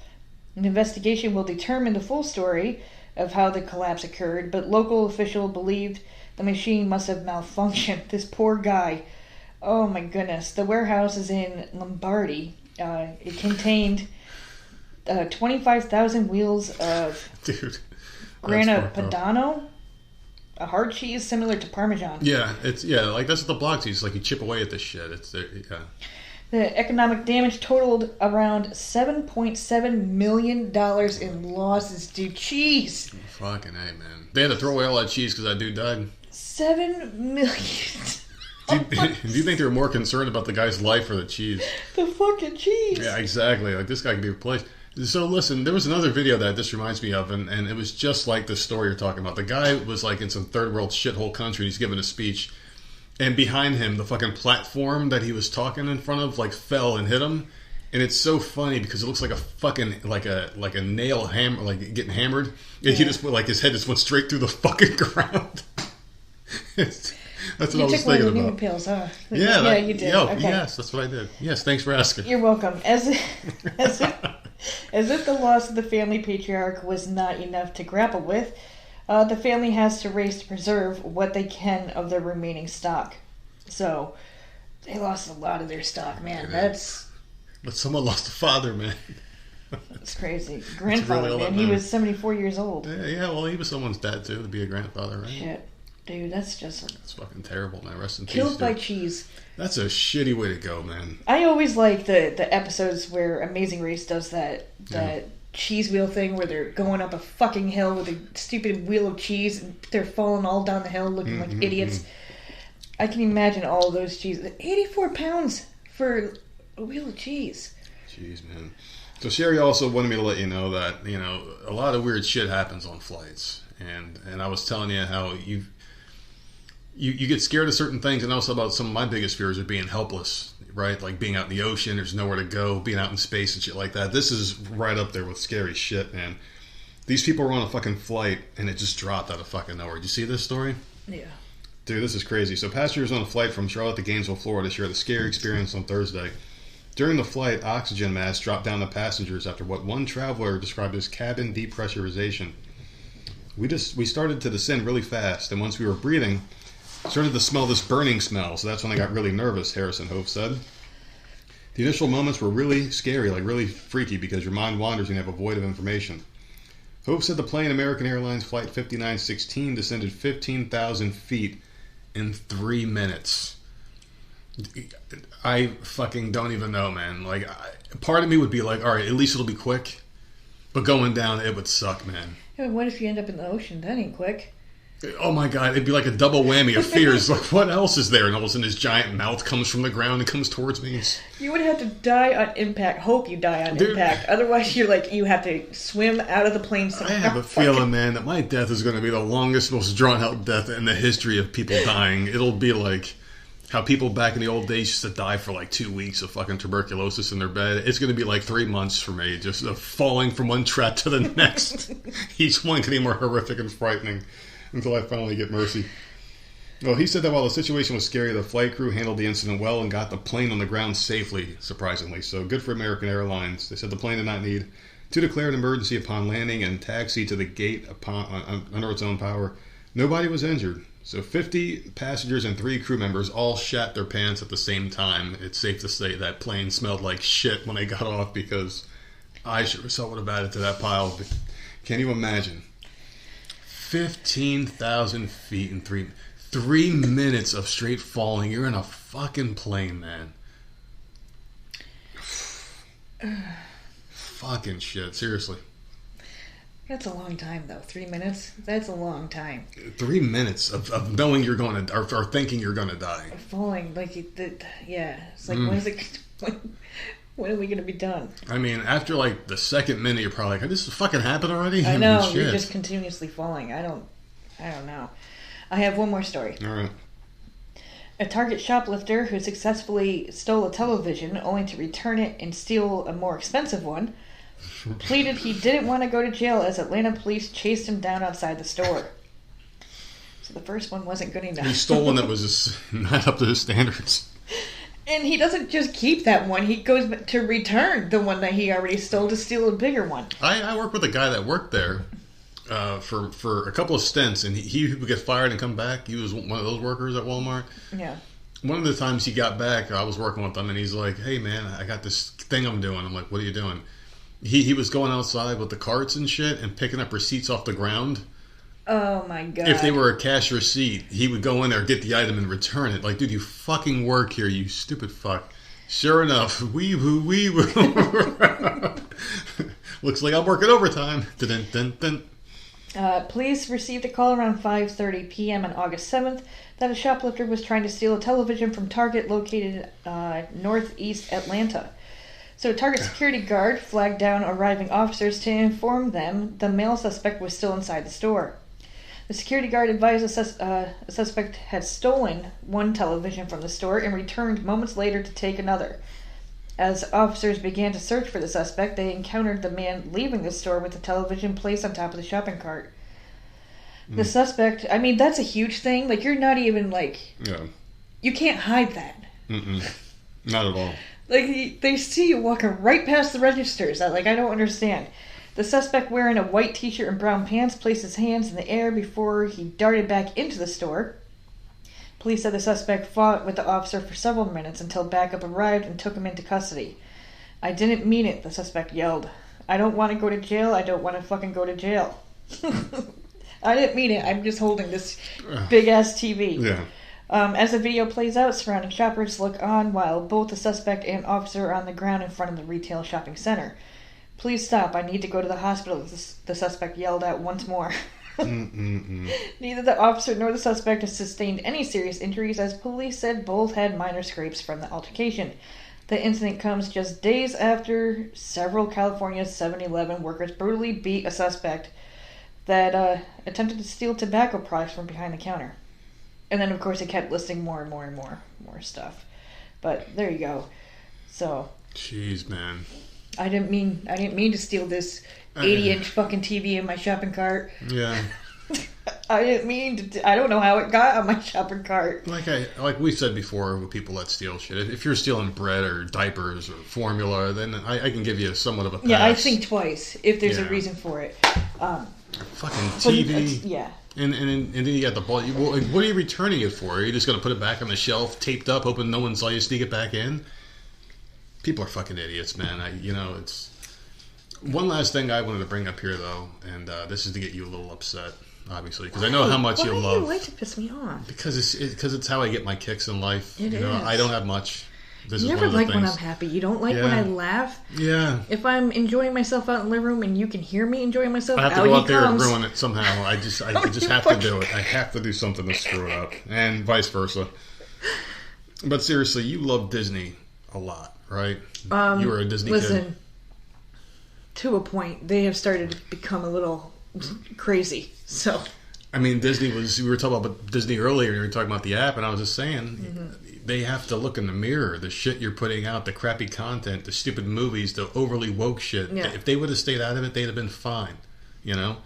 An investigation will determine the full story of how the collapse occurred, but local officials believed the machine must have malfunctioned. This poor guy. Oh my goodness. The warehouse is in Lombardy. It contained 25,000 wheels of Grana Padano, a hard cheese similar to Parmesan. Yeah, that's what the blog sees. Like you chip away at this shit. The economic damage totaled around $7.7 million in losses due cheese. Fucking A, man. They had to throw away all that cheese because that dude died. $7 million. Do you think they were more concerned about the guy's life or the cheese? The fucking cheese. Yeah, exactly. Like, this guy can be replaced. So, listen, there was another video that this reminds me of, and it was just like the story you're talking about. The guy was, like, in some third world shithole country. He's giving a speech. And behind him, the fucking platform that he was talking in front of, like, fell and hit him. And it's so funny because it looks like a fucking, like a nail hammer, like, getting hammered. And he just, like, his head just went straight through the fucking ground. That's what I was thinking about. You took one of the new pills, huh? Yeah, you did. Okay. Yes, that's what I did. Yes, thanks for asking. You're welcome. As if the loss of the family patriarch was not enough to grapple with, the family has to race to preserve what they can of their remaining stock. So, they lost a lot of their stock, man. But someone lost a father, man. That's crazy. Grandfather, really man. He was 74 years old. Yeah, well, he was someone's dad, too, to be a grandfather, right? Shit. Dude, that's just... That's fucking terrible, man. Rest in peace. Killed by cheese. That's a shitty way to go, man. I always like the episodes where Amazing Race does that cheese wheel thing where they're going up a fucking hill with a stupid wheel of cheese and they're falling all down the hill looking like idiots. I can imagine all those cheese. 84 pounds for a wheel of cheese. Jeez, man. So Sherry also wanted me to let you know that, you know, a lot of weird shit happens on flights. And I was telling you how you get scared of certain things, and also about some of my biggest fears are being helpless, right? Like being out in the ocean, there's nowhere to go, being out in space and shit like that. This is right up there with scary shit, man. These people were on a fucking flight, and it just dropped out of fucking nowhere. Did you see this story? Yeah. Dude, this is crazy. So passengers on a flight from Charlotte to Gainesville, Florida shared a scary experience on Thursday. During the flight, oxygen masks dropped down to passengers after what one traveler described as cabin depressurization. We started to descend really fast, and once we were breathing, started to smell this burning smell, so that's when I got really nervous, Harrison Hove said. The initial moments were really scary, like really freaky, because your mind wanders and you have a void of information. Hove said the plane, American Airlines Flight 5916, descended 15,000 feet in 3 minutes. I fucking don't even know, man. Like, part of me would be like, all right, at least it'll be quick, but going down, it would suck, man. Yeah, what if you end up in the ocean? That ain't quick. Oh my god, it'd be like a double whammy of fears. Like, what else is there? And all of a sudden his giant mouth comes from the ground and comes towards me. You would have to die on impact. Hope you die on impact. Otherwise you have to swim out of the plane somehow. I have a feeling, man, that my death is going to be the longest, most drawn out death in the history of people dying. It'll be like how people back in the old days used to die for like 2 weeks of fucking tuberculosis in their bed. It's going to be like 3 months for me, just falling from one trap to the next. Each one getting more horrific and frightening until I finally get mercy. Well, he said that while the situation was scary, the flight crew handled the incident well and got the plane on the ground safely, surprisingly. So good for American Airlines. They said the plane did not need to declare an emergency upon landing and taxi to the gate under its own power. Nobody was injured. So 50 passengers and 3 crew members all shat their pants at the same time. It's safe to say that plane smelled like shit when they got off, because I sure as hell would have added to that pile. But can you imagine? 15,000 feet in 3 minutes of straight falling. You're in a fucking plane, man. Fucking shit, seriously. That's a long time, though. 3 minutes? That's a long time. 3 minutes of knowing you're going to, or thinking you're going to die. Falling, like, yeah. It's like, when are we going to be done? I mean, after, like, the second minute, you're probably like, this fucking happened already? I know, you're just continuously falling. I don't know. I have one more story. All right. A Target shoplifter who successfully stole a television only to return it and steal a more expensive one pleaded he didn't want to go to jail as Atlanta police chased him down outside the store. So the first one wasn't good enough. He stole one that was just not up to his standards. And he doesn't just keep that one. He goes to return the one that he already stole to steal a bigger one. I worked with a guy that worked there for a couple of stints, and he would get fired and come back. He was one of those workers at Walmart. Yeah. One of the times he got back, I was working with him, and he's like, hey, man, I got this thing I'm doing. I'm like, what are you doing? He was going outside with the carts and shit and picking up receipts off the ground. Oh, my God. If they were a cash receipt, he would go in there, get the item, and return it. Like, dude, you fucking work here, you stupid fuck. Sure enough, wee woo, wee woo. Looks like I'm working overtime. Dun, dun, dun. Police received a call around 5:30 p.m. on August 7th that a shoplifter was trying to steal a television from Target located northeast Atlanta. So a Target security guard flagged down arriving officers to inform them the male suspect was still inside the store. The security guard advised a suspect had stolen one television from the store and returned moments later to take another. As officers began to search for the suspect, they encountered the man leaving the store with the television placed on top of the shopping cart. The suspect, I mean, that's a huge thing. Like, you're not even, like... Yeah. You can't hide that. Mm-mm. Not at all. Like, they see you walking right past the registers. I don't understand. The suspect, wearing a white t-shirt and brown pants, placed his hands in the air before he darted back into the store. Police said the suspect fought with the officer for several minutes until backup arrived and took him into custody. "I didn't mean it," the suspect yelled. "I don't want to go to jail. I don't want to fucking go to jail." I didn't mean it. I'm just holding this big-ass TV. Yeah. As the video plays out, surrounding shoppers look on while both the suspect and officer are on the ground in front of the retail shopping center. "Please stop. I need to go to the hospital," the suspect yelled out once more. Neither the officer nor the suspect has sustained any serious injuries, as police said both had minor scrapes from the altercation. The incident comes just days after several California 7-Eleven workers brutally beat a suspect that attempted to steal tobacco products from behind the counter. And then, of course, it kept listing more and more and more stuff. But there you go. So, jeez, man. I didn't mean to steal this 80-inch fucking TV in my shopping cart. Yeah. I didn't mean to. I don't know how it got on my shopping cart. Like we said before, with people that steal shit. If you're stealing bread or diapers or formula, then I can give you somewhat of a pass. Yeah, I think twice if there's a reason for it. Fucking TV. Yeah. And then you got the ball. What are you returning it for? Are you just going to put it back on the shelf, taped up, hoping no one saw you sneak it back in? People are fucking idiots, man. It's... One last thing I wanted to bring up here, though, and this is to get you a little upset, obviously, because I know how much you love... Why do you like to piss me off? Because it's how I get my kicks in life. It is. I don't have much. You never like when I'm happy. You don't like when I laugh. Yeah. If I'm enjoying myself out in the living room and you can hear me enjoying myself, I have to go out there and ruin it somehow. I just have to do it. I have to do something to screw it up, and vice versa. But seriously, you love Disney a lot, right? You were a Disney kid. To a point, they have started to become a little crazy. So, I mean, we were talking about Disney earlier, and we were talking about the app, and I was just saying, they have to look in the mirror. The shit you're putting out, the crappy content, the stupid movies, the overly woke shit. Yeah. If they would have stayed out of it, they'd have been fine. You know?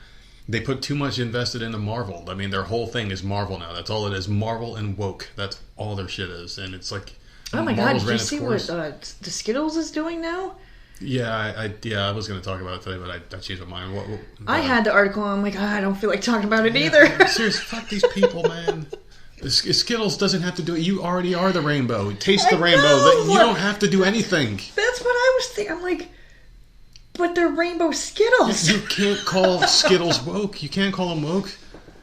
They put too much invested into Marvel. I mean, their whole thing is Marvel now. That's all it is. Marvel and woke. That's all their shit is. And it's like... Oh my God, did you see what the Skittles is doing now? Yeah, I was going to talk about it today, but I changed my mind. I had the article, and I'm like, I don't feel like talking about it either. Seriously, fuck these people, man. The Skittles doesn't have to do it. You already are the rainbow. Taste the rainbow. You don't have to do anything. That's what I was thinking. I'm like, but they're rainbow Skittles. You can't call Skittles woke. You can't call them woke.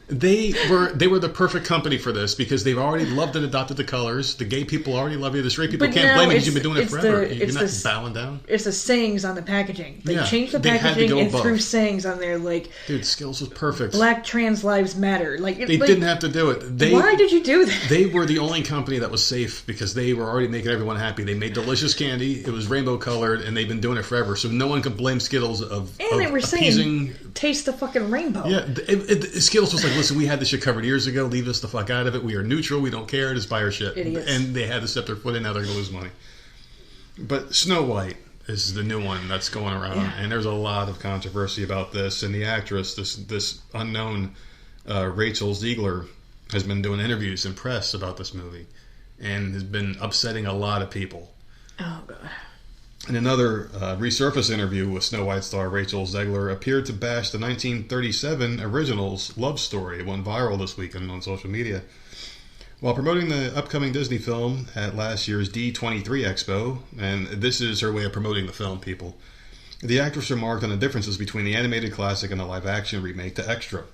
They were the perfect company for this because they've already loved and adopted the colors. The gay people already love you. The straight people can't blame you because you've been doing it forever. You're not bowing down. It's the sayings on the packaging. They changed the packaging and threw sayings on there like... Dude, Skittles was perfect. Black trans lives matter. They didn't have to do it. Why did you do that? They were the only company that was safe because they were already making everyone happy. They made delicious candy. It was rainbow colored, and they've been doing it forever. So no one could blame Skittles of they were appeasing... saying, taste the fucking rainbow. Yeah, Skittles was like, listen, we had this shit covered years ago. Leave us the fuck out of it. We are neutral. We don't care. Just buy our shit. Idiots. And they had to step their foot in. Now they're going to lose money. But Snow White is the new one that's going around, and there's a lot of controversy about this. And the actress, this unknown Rachel Ziegler, has been doing interviews in press about this movie, and has been upsetting a lot of people. Oh God. In another resurfaced interview with Snow White star Rachel Zegler appeared to bash the 1937 original's love story. It went viral this weekend on social media. While promoting the upcoming Disney film at last year's D23 Expo, and this is her way of promoting the film, people, the actress remarked on the differences between the animated classic and the live-action remake to Extra.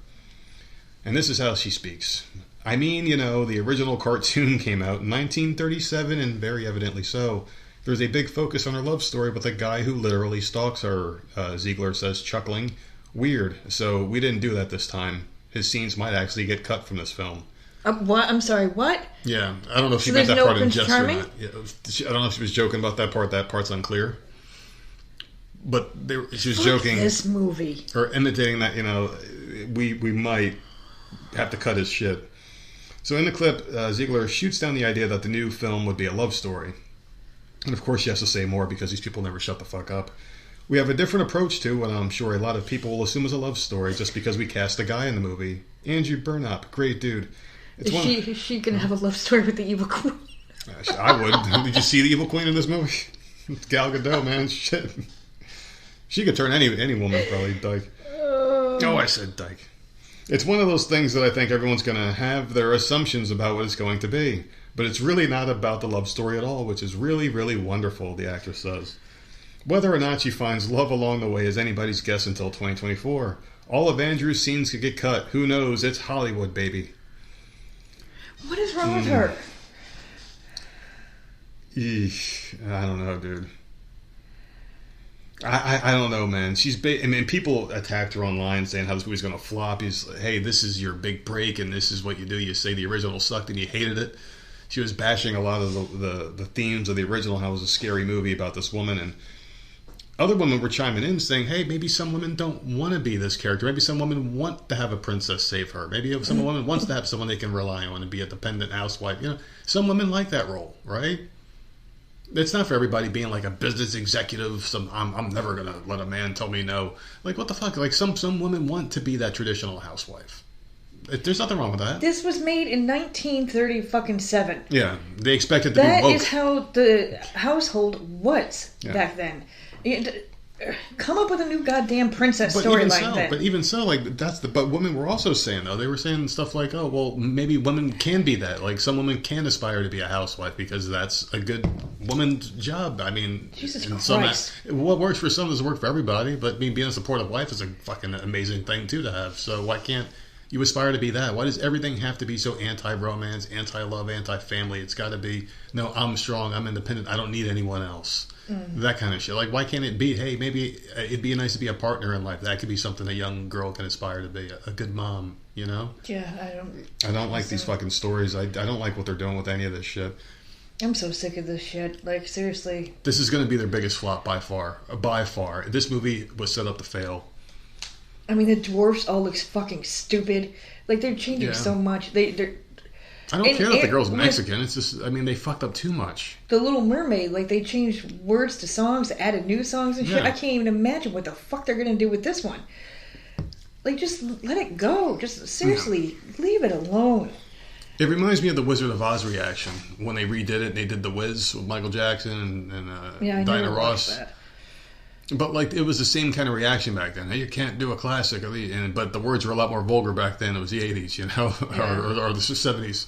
And this is how she speaks. I mean, the original cartoon came out in 1937, and very evidently so. There's a big focus on her love story with a guy who literally stalks her, Ziegler says, chuckling. Weird. So we didn't do that this time. His scenes might actually get cut from this film. What? I'm sorry, what? Yeah, I don't know if she meant that part in jest or not. Yeah, I don't know if she was joking about that part. That part's unclear. But she was joking. This movie. Or imitating that, we might have to cut his shit. So in the clip, Ziegler shoots down the idea that the new film would be a love story. And of course she has to say more because these people never shut the fuck up. We have a different approach to what I'm sure a lot of people will assume is a love story just because we cast a guy in the movie. Andrew Burnop, great dude. Is she going to have a love story with the evil queen? I would. Did you see the evil queen in this movie? Gal Gadot, man. Shit. She could turn any woman, probably, dyke. Oh, I said dyke. It's one of those things that I think everyone's going to have their assumptions about what it's going to be. But it's really not about the love story at all, which is really, really wonderful, the actress says. Whether or not she finds love along the way is anybody's guess until 2024. All of Andrew's scenes could get cut. Who knows? It's Hollywood, baby. What is wrong with her? Eesh, I don't know, dude. I don't know, man. People attacked her online saying how this movie's going to flop. Hey, this is your big break, and this is what you do. You say the original sucked, and you hated it. She was bashing a lot of the themes of the original, how it was a scary movie about this woman, and other women were chiming in saying, hey, maybe some women don't want to be this character. Maybe some women want to have a princess save her. Maybe some woman wants to have someone they can rely on and be a dependent housewife. Some women like that role, right? It's not for everybody being like a business executive. I'm never going to let a man tell me no. Like, what the fuck? Like, some women want to be that traditional housewife. There's nothing wrong with that. This was made in 1937. Yeah, they expect it to be woke. That is how the household was back then. Come up with a new goddamn princess story like that. But even so, like but women were also saying though, they were saying stuff like, oh well, maybe women can be that. Like some women can aspire to be a housewife because that's a good woman's job. I mean, Jesus Christ. What works for some doesn't work for everybody. But being a supportive wife is a fucking amazing thing too to have. So why can't you aspire to be that? Why does everything have to be so anti-romance, anti-love, anti-family? It's got to be, no, I'm strong, I'm independent, I don't need anyone else. That kind of shit. Like, why can't it be, hey, maybe it'd be nice to be a partner in life. That could be something a young girl can aspire to be. A good mom, Yeah, I don't like these fucking stories. I don't like what they're doing with any of this shit. I'm so sick of this shit. Like, seriously. This is going to be their biggest flop by far. By far. This movie was set up to fail. I mean, the dwarfs all look fucking stupid. Like, they're changing so much. They're I don't care that the girl's Mexican. It's just, they fucked up too much. The Little Mermaid, like, they changed words to songs, added new songs and shit. I can't even imagine what the fuck they're gonna do with this one. Like, just let it go. Just, seriously, leave it alone. It reminds me of the Wizard of Oz reaction when they redid it and they did The Wiz with Michael Jackson and Diana Ross. But like it was the same kind of reaction back then. Hey, you can't do a classic, but the words were a lot more vulgar back then. It was the 80s, or the 70s.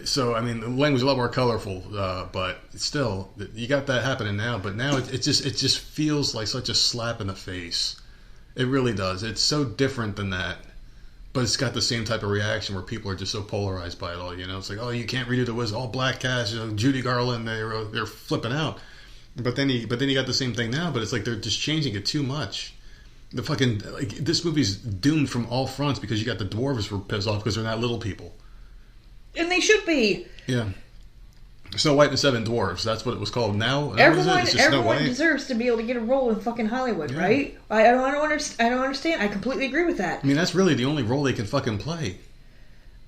So I mean, the language was a lot more colorful, but still, you got that happening now. But now it just feels like such a slap in the face. It really does. It's so different than that, but it's got the same type of reaction where people are just so polarized by it all. It's like, oh, you can't redo the Wiz, all black cast, Judy Garland, they're flipping out. But then you got the same thing now, but it's like they're just changing it too much. The fucking this movie's doomed from all fronts because you got the dwarves were pissed off because they're not little people, and they should be. Yeah, Snow White and the Seven Dwarfs. That's what it was called. Now everyone deserves to be able to get a role in fucking Hollywood, right? I don't understand. I completely agree with that. I mean, that's really the only role they can fucking play.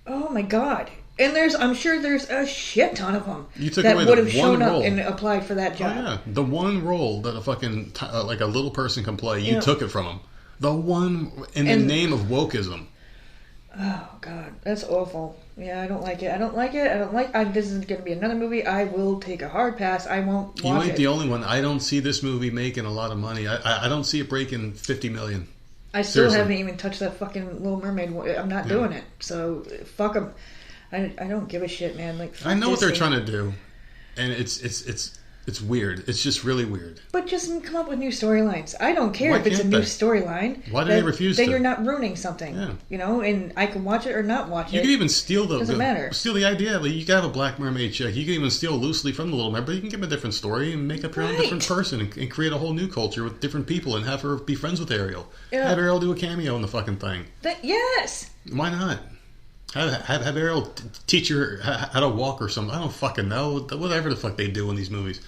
Oh my god. And I'm sure there's a shit ton of them that would have shown up and applied for that job. Oh, yeah, the one role that a fucking like a little person can play, you took it from them. The one in the name of wokeism. Oh god, that's awful. Yeah, I don't like it. This is going to be another movie. I will take a hard pass. I won't watch it. You ain't the only one. I don't see this movie making a lot of money. I don't see it breaking $50 million. I still haven't even touched that fucking Little Mermaid. I'm not doing it. So fuck them. I don't give a shit, man. Like, I know what they're trying to do, and it's It's weird. It's just really weird. But just come up with new storylines. I don't care Why if it's a can't new they? storyline. Why do they refuse that to? you're not ruining something. Yeah. You know, and I can watch it or not watch it. You can even steal Doesn't matter. Steal the idea. Like, you can have a Black Mermaid chick. You can even steal loosely from the Little Mermaid, but you can give them a different story and make up your own different person and create a whole new culture with different people and have her be friends with Ariel. Yeah. Have Ariel do a cameo in the fucking thing. Yes. Why not? Have Ariel teach her how to walk or something. I don't fucking know. Whatever the fuck they do in these movies.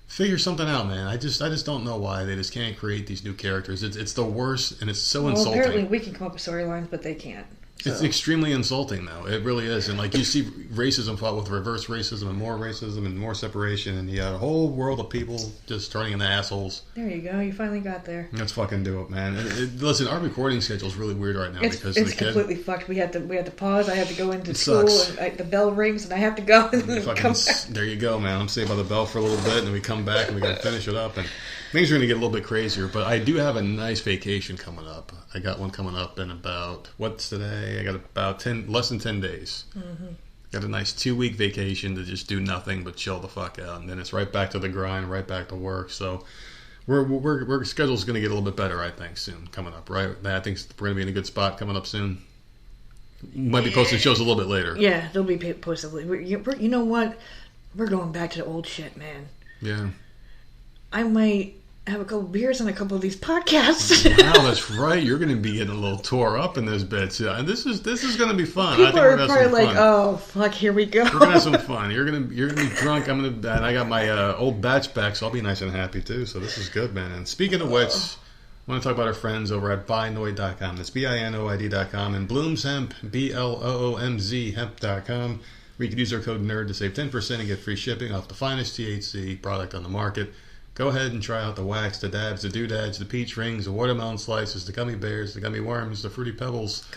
Figure something out, man. I just don't know why they just can't create these new characters. It's the worst, and it's so insulting. Apparently we can come up with storylines, but they can't. So. It's extremely insulting, though. It really is. And, like, you see racism fought with reverse racism and more separation, and you got a whole world of people just turning into assholes. There you go. You finally got there. Let's fucking do it, man. Listen, our recording schedule is really weird right now because of the kid. It's completely fucked. We had to pause. I had to go into school, and the bell rings, and I have to go and then come back. There you go, man. I'm saved by the bell for a little bit, and then we come back, and we got to finish it up, and things are going to get a little bit crazier, but I do have a nice vacation coming up. I got one coming up in about, what's today? I got about less than 10 days. Mm-hmm. Got a nice 2-week vacation to just do nothing but chill the fuck out. And then it's right back to the grind, right back to work. So we're schedule's going to get a little bit better, I think, soon coming up, right? I think we're going to be in a good spot coming up soon. Might be posting shows a little bit later. Yeah, they'll be posted. You know what? We're going back to the old shit, man. Yeah. I might have a couple beers on a couple of these podcasts. Wow, that's right. You're going to be getting a little tore up in this bit. Yeah, and this is going to be fun. People are probably like, "Oh, fuck, here we go." We're going to have some fun. You're going to be drunk. And I got my old batch back, so I'll be nice and happy too. So this is good, man. And speaking of which, I want to talk about our friends over at binoid.com. That's BINOID.com and Bloom's Hemp, BLOOMZ hemp.com. where you can use our code NERD to save 10% and get free shipping off the finest THC product on the market. Go ahead and try out the wax, the dabs, the doodads, the peach rings, the watermelon slices, the gummy bears, the gummy worms, the fruity pebbles.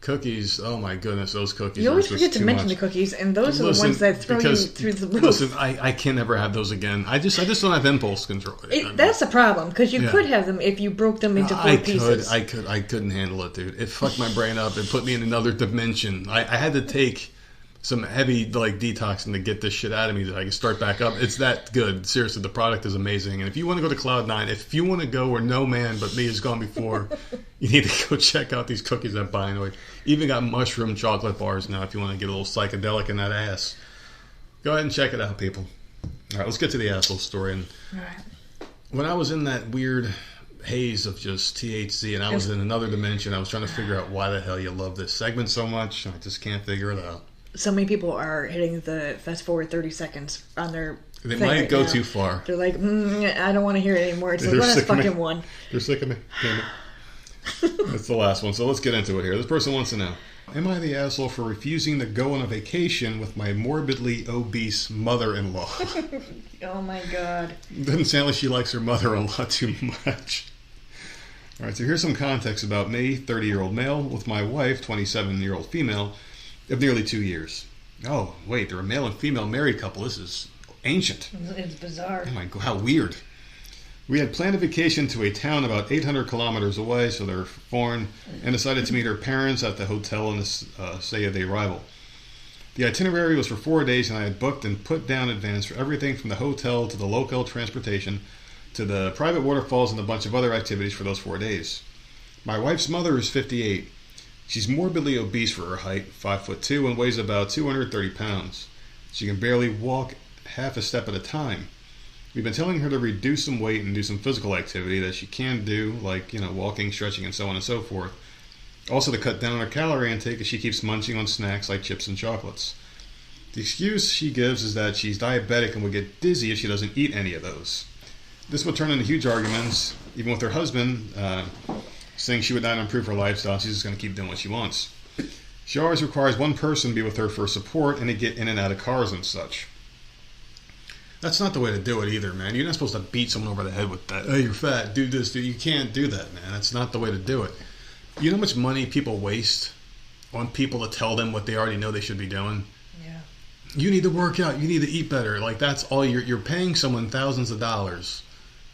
Cookies. Oh my goodness, those cookies. You always forget to mention the cookies, and those are the ones that throw you through the roof. Listen, I can never have those again. I just don't have impulse control. That's the problem, because you could have them if you broke them into 4 pieces. I couldn't handle it, dude. It fucked my brain up. It put me in another dimension. I had to take some heavy detoxing to get this shit out of me that I can start back up. It's that good. Seriously, the product is amazing. And if you want to go to Cloud9, if you want to go where no man but me has gone before, you need to go check out these cookies at Binoid. Even got mushroom chocolate bars now if you want to get a little psychedelic in that ass. Go ahead and check it out, people. All right, let's get to the asshole story. And when I was in that weird haze of just THC and I was in another dimension, I was trying to figure out why the hell you love this segment so much. I just can't figure it out. So many people are hitting the fast forward 30 seconds on their They might go too far. They're like, I don't want to hear it anymore. It's like, last fucking one. They're sick of me. Damn it. That's the last one. So let's get into it here. This person wants to know, am I the asshole for refusing to go on a vacation with my morbidly obese mother-in-law? Oh my God. Doesn't sound like she likes her mother-in-law too much. All right, so here's some context about me, 30-year-old male, with my wife, 27-year-old female, of nearly 2 years. Oh, wait, they're a male and female married couple. This is ancient. It's bizarre. Oh my God, how weird. We had planned a vacation to a town about 800 kilometers away, so they're foreign, and decided to meet her parents at the hotel on the day of the arrival. The itinerary was for 4 days, and I had booked and put down in advance for everything from the hotel to the local transportation to the private waterfalls and a bunch of other activities for those 4 days. My wife's mother is 58. She's morbidly obese for her height, 5'2", and weighs about 230 pounds. She can barely walk half a step at a time. We've been telling her to reduce some weight and do some physical activity that she can do, like, walking, stretching, and so on and so forth. Also to cut down on her calorie intake as she keeps munching on snacks like chips and chocolates. The excuse she gives is that she's diabetic and would get dizzy if she doesn't eat any of those. This would turn into huge arguments, even with her husband, saying she would not improve her lifestyle. She's just going to keep doing what she wants. She always requires one person to be with her for support and to get in and out of cars and such. That's not the way to do it either, man. You're not supposed to beat someone over the head with that. Hey, you're fat. Do this. You can't do that, man. That's not the way to do it. You know how much money people waste on people to tell them what they already know they should be doing? Yeah. You need to work out. You need to eat better. Like, that's all you're paying someone thousands of dollars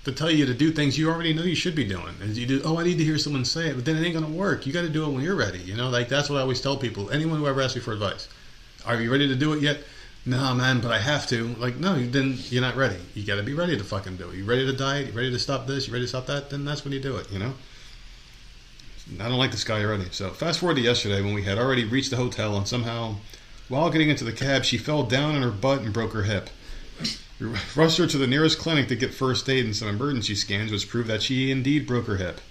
to tell you to do things you already know you should be doing. And you do, I need to hear someone say it, but then it ain't going to work. You got to do it when you're ready. That's what I always tell people. Anyone who ever asks me for advice. Are you ready to do it yet? No, man, but I have to. Like, no, then you're not ready. You got to be ready to fucking do it. You ready to diet? You ready to stop this? You ready to stop that? Then that's when you do it, you know? I don't like this guy already. So fast forward to yesterday when we had already reached the hotel and somehow, while getting into the cab, she fell down on her butt and broke her hip. We rushed her to the nearest clinic to get first aid and some emergency scans, which proved that she indeed broke her hip.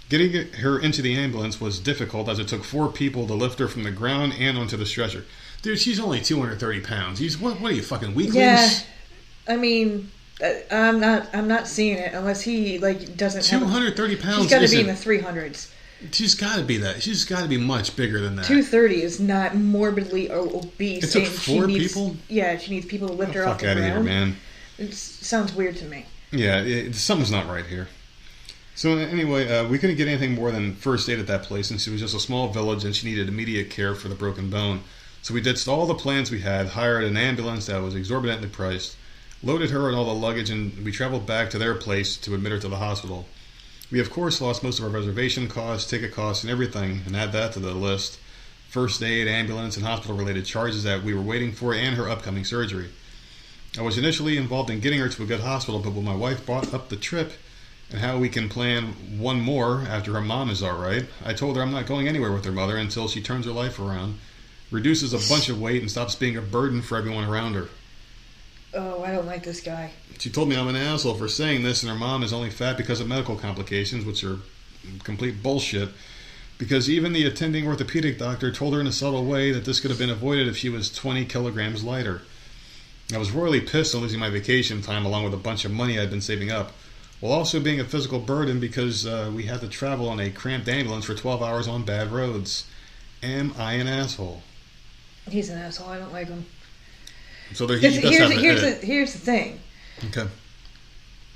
Getting her into the ambulance was difficult as it took 4 people to lift her from the ground and onto the stretcher. Dude, she's only 230 pounds. What are you, fucking weaklings? Yeah, I mean, I'm not seeing it unless he doesn't. 230 pounds. She's got to be in the 300s. She's got to be that. She's got to be much bigger than that. 230 is not morbidly obese. It took 4 people? Yeah, she needs people to lift her off the ground. Fuck out of here, man. It sounds weird to me. Yeah, something's not right here. So anyway, we couldn't get anything more than first aid at that place since it was just a small village and she needed immediate care for the broken bone. So we ditched all the plans we had, hired an ambulance that was exorbitantly priced, loaded her and all the luggage, and we traveled back to their place to admit her to the hospital. We, of course, lost most of our reservation costs, ticket costs, and everything, and add that to the list. First aid, ambulance, and hospital-related charges that we were waiting for, and her upcoming surgery. I was initially involved in getting her to a good hospital, but when my wife brought up the trip and how we can plan one more after her mom is alright, I told her I'm not going anywhere with her mother until she turns her life around, reduces a bunch of weight, and stops being a burden for everyone around her. Oh, I don't like this guy. She told me I'm an asshole for saying this, and her mom is only fat because of medical complications, which are complete bullshit, because even the attending orthopedic doctor told her in a subtle way that this could have been avoided if she was 20 kilograms lighter. I was royally pissed on losing my vacation time along with a bunch of money I'd been saving up, while also being a physical burden because we had to travel on a cramped ambulance for 12 hours on bad roads. Am I an asshole? He's an asshole. I don't like him. So here's the thing. Okay.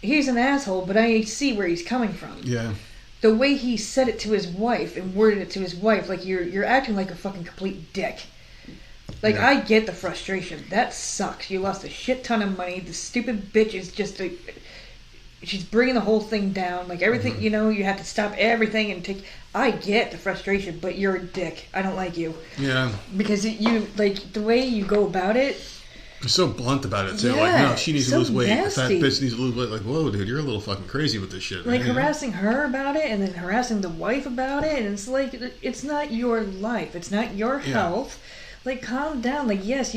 He's an asshole, but I see where he's coming from. Yeah. The way he said it to his wife and worded it to his wife, like you're acting like a fucking complete dick. Like, yeah. I get the frustration. That sucks. You lost a shit ton of money. The stupid bitch is just she's bringing the whole thing down. Like, everything, you know, you have to stop everything and take... I get the frustration, but you're a dick. I don't like you. Yeah. Because the way you go about it... You're so blunt about it, too. Yeah, like, no, she needs to lose weight. Nasty. Fat bitch needs to lose weight. Like, whoa, dude, you're a little fucking crazy with this shit. Like, man, harassing her about it, and then harassing the wife about it, and it's like, it's not your life. It's not your health. Like, calm down. Like, yes,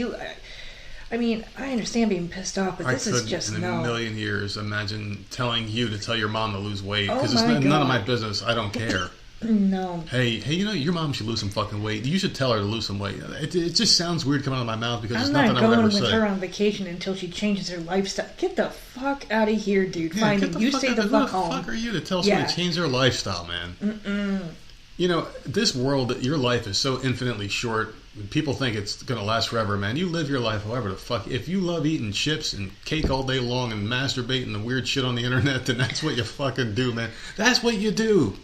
I mean, I understand being pissed off, but this is just in a million years imagine telling you to tell your mom to lose weight. Because it's none of my business. I don't care. No. Hey, you know, your mom should lose some fucking weight. You should tell her to lose some weight. It just sounds weird coming out of my mouth because it's nothing I would ever say. I'm not going with her on vacation until she changes her lifestyle. Get the fuck out of here, dude. Yeah, Fine, you stay the fuck home. Who the fuck are you to tell someone to change their lifestyle, man? Mm-mm. You know, this world, your life is so infinitely short. People think it's going to last forever, man. You live your life however the fuck. If you love eating chips and cake all day long and masturbating the weird shit on the internet, then that's what you fucking do, man. That's what you do.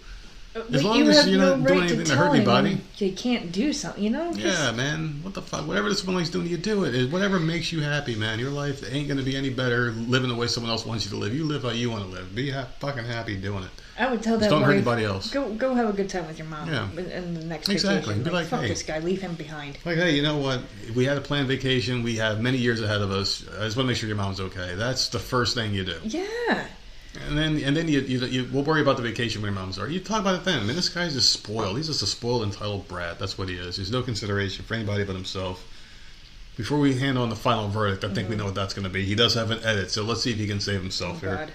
As long as you're not doing anything to hurt anybody. You can't do something, you know? Yeah, man. What the fuck? Whatever this one likes doing, you do it. Whatever makes you happy, man. Your life ain't going to be any better living the way someone else wants you to live. You live how you want to live. Be fucking happy doing it. I would tell that don't wife, hurt anybody else. Go have a good time with your mom in the next vacation. Be like, fuck hey, this guy. Leave him behind. Like, hey, you know what? We had a planned vacation. We have many years ahead of us. I just want to make sure your mom's okay. That's the first thing you do. Yeah. And then you we'll worry about the vacation when your mom's alright. You talk about it then. I mean, this guy's just spoiled. He's just a spoiled, entitled brat. That's what he is. There's no consideration for anybody but himself. Before we hand on the final verdict, I think we know what that's going to be. He does have an edit, so let's see if he can save himself here. God.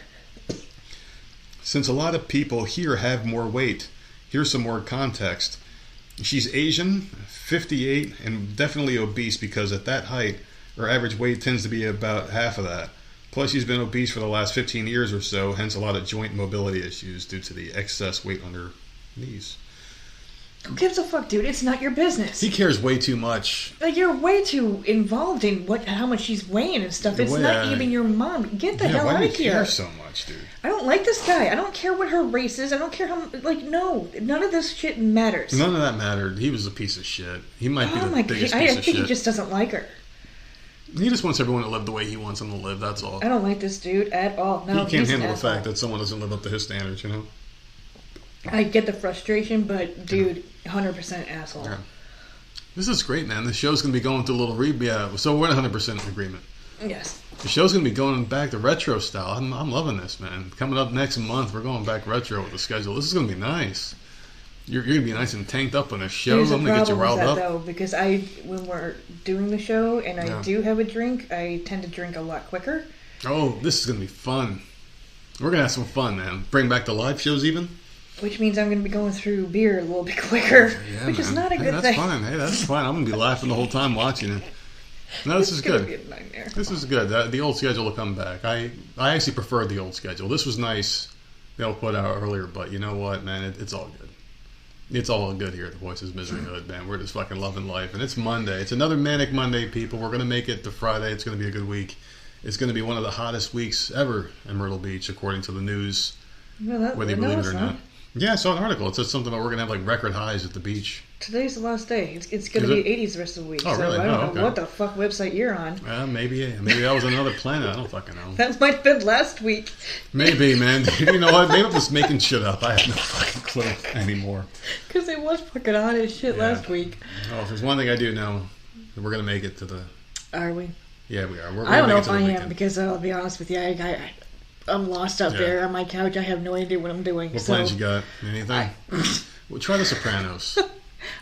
Since a lot of people here have more weight, here's some more context. She's Asian, 58, and definitely obese because at that height, her average weight tends to be about half of that. Plus, she's been obese for the last 15 years or so, hence a lot of joint mobility issues due to the excess weight on her knees. Who gives a fuck, dude? It's not your business. He cares way too much. Like, you're way too involved in how much she's weighing and stuff. It's not even your mom. Get the hell out of here. Why do you care so much, dude? I don't like this guy. I don't care what her race is. I don't care how... Like, no. None of this shit matters. None of that mattered. He was a piece of shit. He might be the biggest piece of shit. I think he just doesn't like her. He just wants everyone to live the way he wants them to live, that's all. I don't like this dude at all. No, he can't handle the fact that someone doesn't live up to his standards, you know? I get the frustration, but dude, 100% asshole. Yeah. This is great, man. The show's going to be going to a little so we're in 100% in agreement. Yes. The show's going to be going back to retro style. I'm loving this, man. Coming up next month, we're going back retro with the schedule. This is going to be nice. You're going to be nice and tanked up on this show. There's I'm going to get you riled up. Though, because when we're doing the show and I do have a drink, I tend to drink a lot quicker. Oh, this is going to be fun. We're going to have some fun, man. Bring back the live shows even. Which means I'm going to be going through beer a little bit quicker, which is not a good thing. Fine. Hey, that's fine. I'm going to be laughing the whole time watching it. No, this is good. Be a nightmare. This is good. The old schedule will come back. I actually preferred the old schedule. This was nice. They'll put out earlier, but you know what, man? It's all good. It's all good here at the Voices Misery Hood, man. We're just fucking loving life. And it's Monday. It's another manic Monday, people. We're going to make it to Friday. It's going to be a good week. It's going to be one of the hottest weeks ever in Myrtle Beach, according to the news, whether you believe it or not. Yeah, I saw an article. It said something about we're going to have like record highs at the beach. Today's the last day. It's going to be 80s the rest of the week. Oh, so really? I don't know what the fuck website you're on. Maybe that was another planet. I don't fucking know. That might have been last week. Maybe, man. You know what? Maybe I'm just making shit up. I have no fucking clue anymore. Because it was fucking hot as shit last week. Oh, if there's one thing I do know, we're going to make it to the... Are we? Yeah, we are. I don't know if I am, because I'll be honest with you, I'm lost out there on my couch. I have no idea what I'm doing. What plans you got? Anything? Well, try The Sopranos.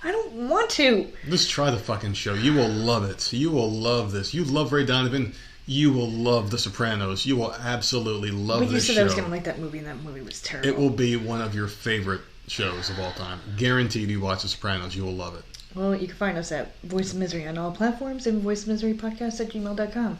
I don't want to. Just try the fucking show. You will love it. You will love this. You love Ray Donovan. You will love The Sopranos. You will absolutely love this show. But you said I was going to like that movie, and that movie was terrible. It will be one of your favorite shows of all time. Guaranteed you watch The Sopranos. You will love it. Well, you can find us at Voice of Misery on all platforms and voicesofmiserypodcast@gmail.com.